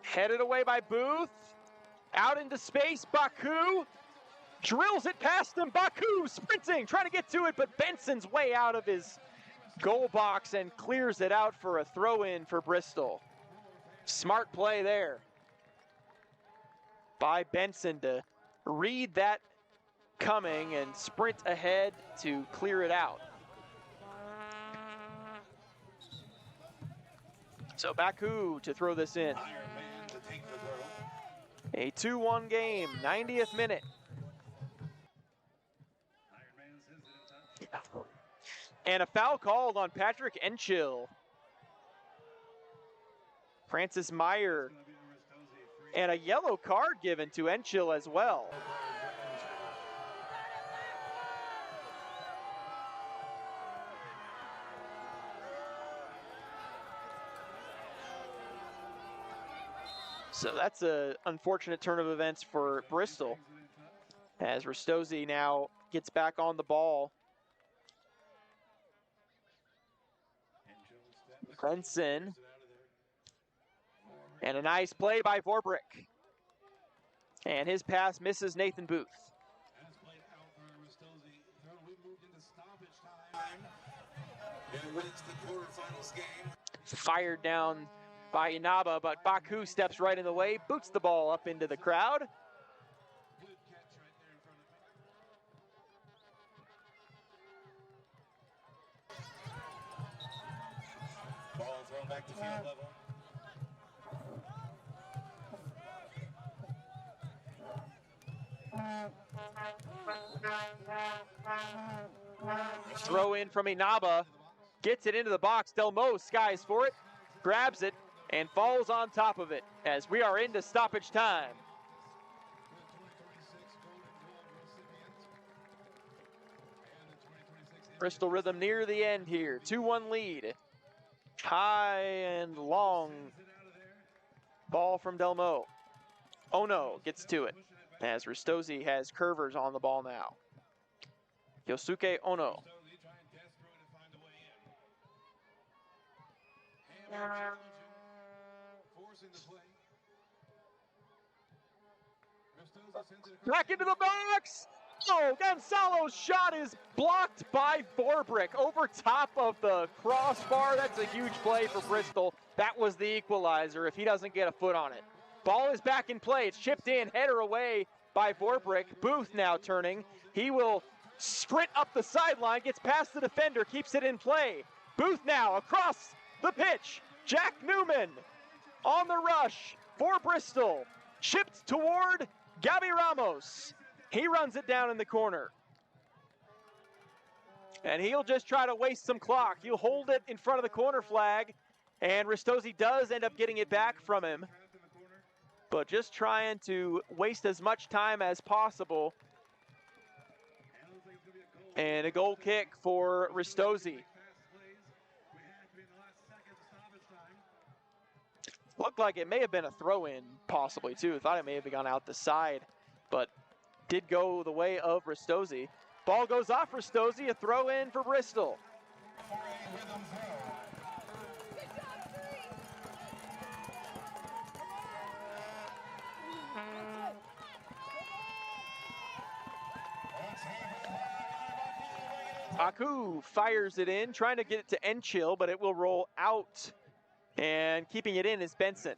Headed away by Booth. Out into space, Baku drills it past him. Baku sprinting, trying to get to it, but Benson's way out of his goal box and clears it out for a throw-in for Bristol. Smart play there by Benson to read that coming and sprint ahead to clear it out. So Baku to throw this in. A 2-1 game, 90th minute. And a foul called on Patrick Enchill. Francis Meyer. And a yellow card given to Enchill as well. So that's an unfortunate turn of events for Bristol, as Ristozi now gets back on the ball. Benson. And a nice play by Vorbrick. And his pass misses Nathan Booth. Fired down by Inaba, but Baku steps right in the way, boots the ball up into the crowd. Ball thrown back to field level. Throw in from Inaba, gets it into the box. Delmo skies for it, grabs it, and falls on top of it as we are into stoppage time. Bristol Rhythm near the end here, 2-1 lead. High and long ball from Delmo. Ono gets to it as Ristozi has Curvers on the ball now. Yosuke Ono. Back into the box! Oh, Gonzalo's shot is blocked by Vorbrick over top of the crossbar. That's a huge play for Bristol. That was the equalizer if he doesn't get a foot on it. Ball is back in play. It's chipped in, header away by Vorbrick. Booth now turning. He will sprint up the sideline, gets past the defender, keeps it in play. Booth now across the pitch. Jack Newman on the rush for Bristol. Chipped toward Gabby Ramos. He runs it down in the corner. And he'll just try to waste some clock. He'll hold it in front of the corner flag. And Ristozi does end up getting it back from him. But just trying to waste as much time as possible. And a goal kick for Ristozi. Looked like it may have been a throw-in, possibly, too. Thought it may have gone out the side, but did go the way of Ristozi. Ball goes off Ristozi, a throw-in for Bristol. Baku fires it in, trying to get it to Enchill, but it will roll out. And keeping it in is Benson.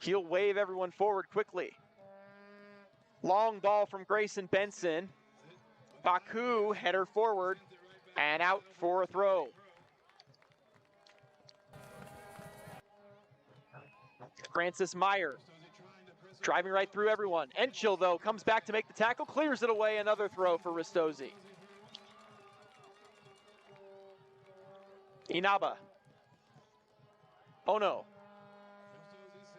He'll wave everyone forward quickly. Long ball from Grayson Benson. Baku, header forward, and out for a throw. Francis Meyer driving right through everyone. Enchill, though, comes back to make the tackle, clears it away, another throw for Ristozi. Inaba. Ono.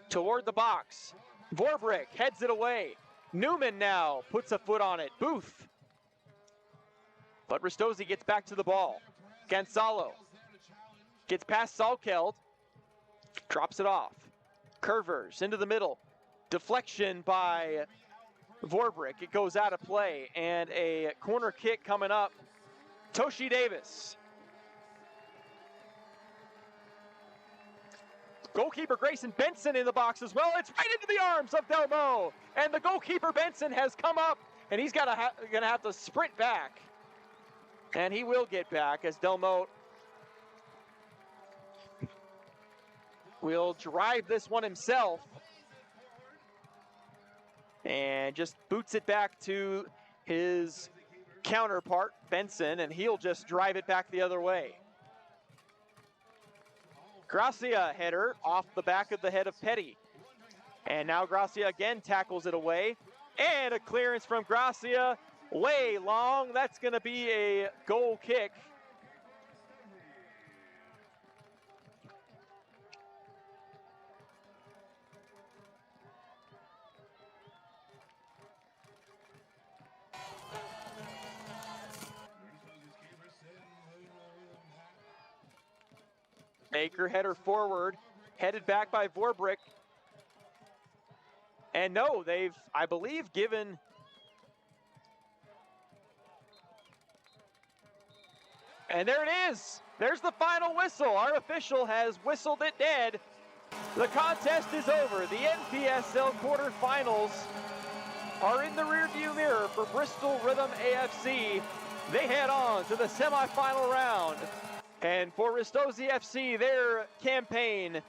Toward the box. Vorbrick heads it away. Newman now puts a foot on it. Booth. But Ristozi gets back to the ball. Gonzalo gets past Salkeld. Drops it off. Curvers into the middle. Deflection by Vorbrick. It goes out of play. And a corner kick coming up. Toshi Davis. Goalkeeper Grayson Benson in the box as well. It's right into the arms of Delmo. And the goalkeeper Benson has come up, and he's gonna have to sprint back. And he will get back as Delmo will drive this one himself. And just boots it back to his counterpart, Benson, and he'll just drive it back the other way. Gracia header off the back of the head of Petty. And now Gracia again tackles it away. And a clearance from Gracia way long. That's going to be a goal kick Baker header forward, headed back by Vorbrick. And no, they've, I believe, given... And there it is. There's the final whistle. Our official has whistled it dead. The contest is over. The NPSL quarterfinals are in the rearview mirror for Bristol Rhythm AFC. They head on to the semifinal round. And for Ristozi FC, their campaign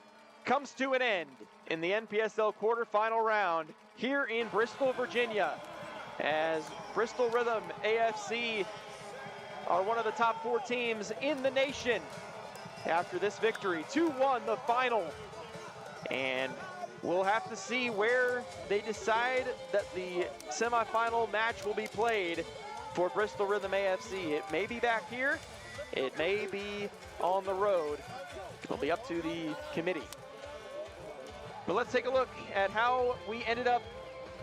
comes to an end in the NPSL quarterfinal round here in Bristol, Virginia, as Bristol Rhythm AFC are one of the top 4 teams in the nation after this victory. 2-1 the final. And we'll have to see where they decide that the semifinal match will be played for Bristol Rhythm AFC. It may be back here. It may be on the road. It'll be up to the committee. But let's take a look at how we ended up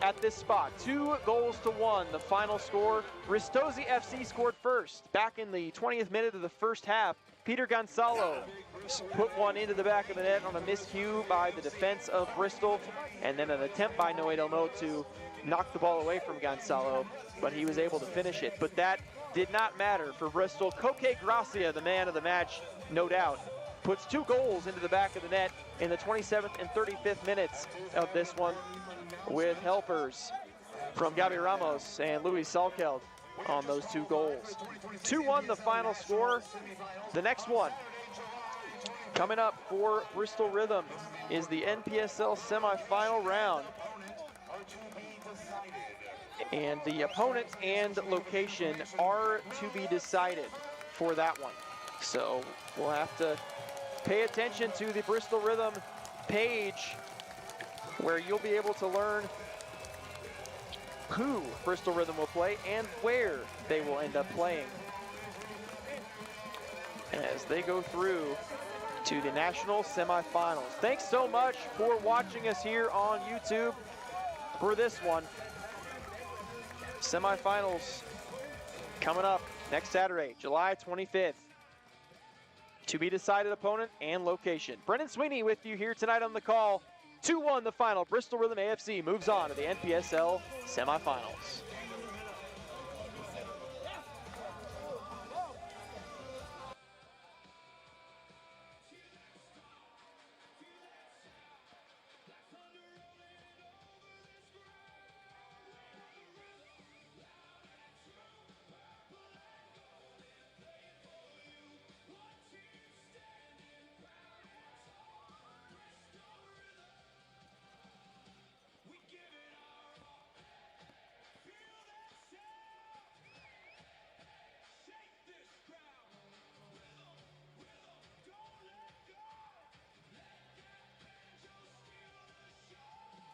at this spot. 2-1, the final score. Ristozi FC scored first. Back in the 20th minute of the first half, Peter Gonzalo put one into the back of the net on a miscue by the defense of Bristol, and then an attempt by Noé Delmo to knock the ball away from Gonzalo, but he was able to finish it. But that did not matter for Bristol. Coque Gracia, the man of the match, no doubt, puts 2 goals into the back of the net in the 27th and 35th minutes of this one, with helpers from Gabi Ramos and Luis Salkeld on those 2 goals. 2-1 the final score. The next one coming up for Bristol Rhythm is the NPSL semifinal round. And the opponent and location are to be decided for that one. So we'll have to pay attention to the Bristol Rhythm page, where you'll be able to learn who Bristol Rhythm will play and where they will end up playing as they go through to the national semifinals. Thanks so much for watching us here on YouTube for this one. Semifinals coming up next Saturday, July 25th. To be decided opponent and location. Brendan Sweeney with you here tonight on the call. 2-1 the final. Bristol Rhythm AFC moves on to the NPSL semifinals.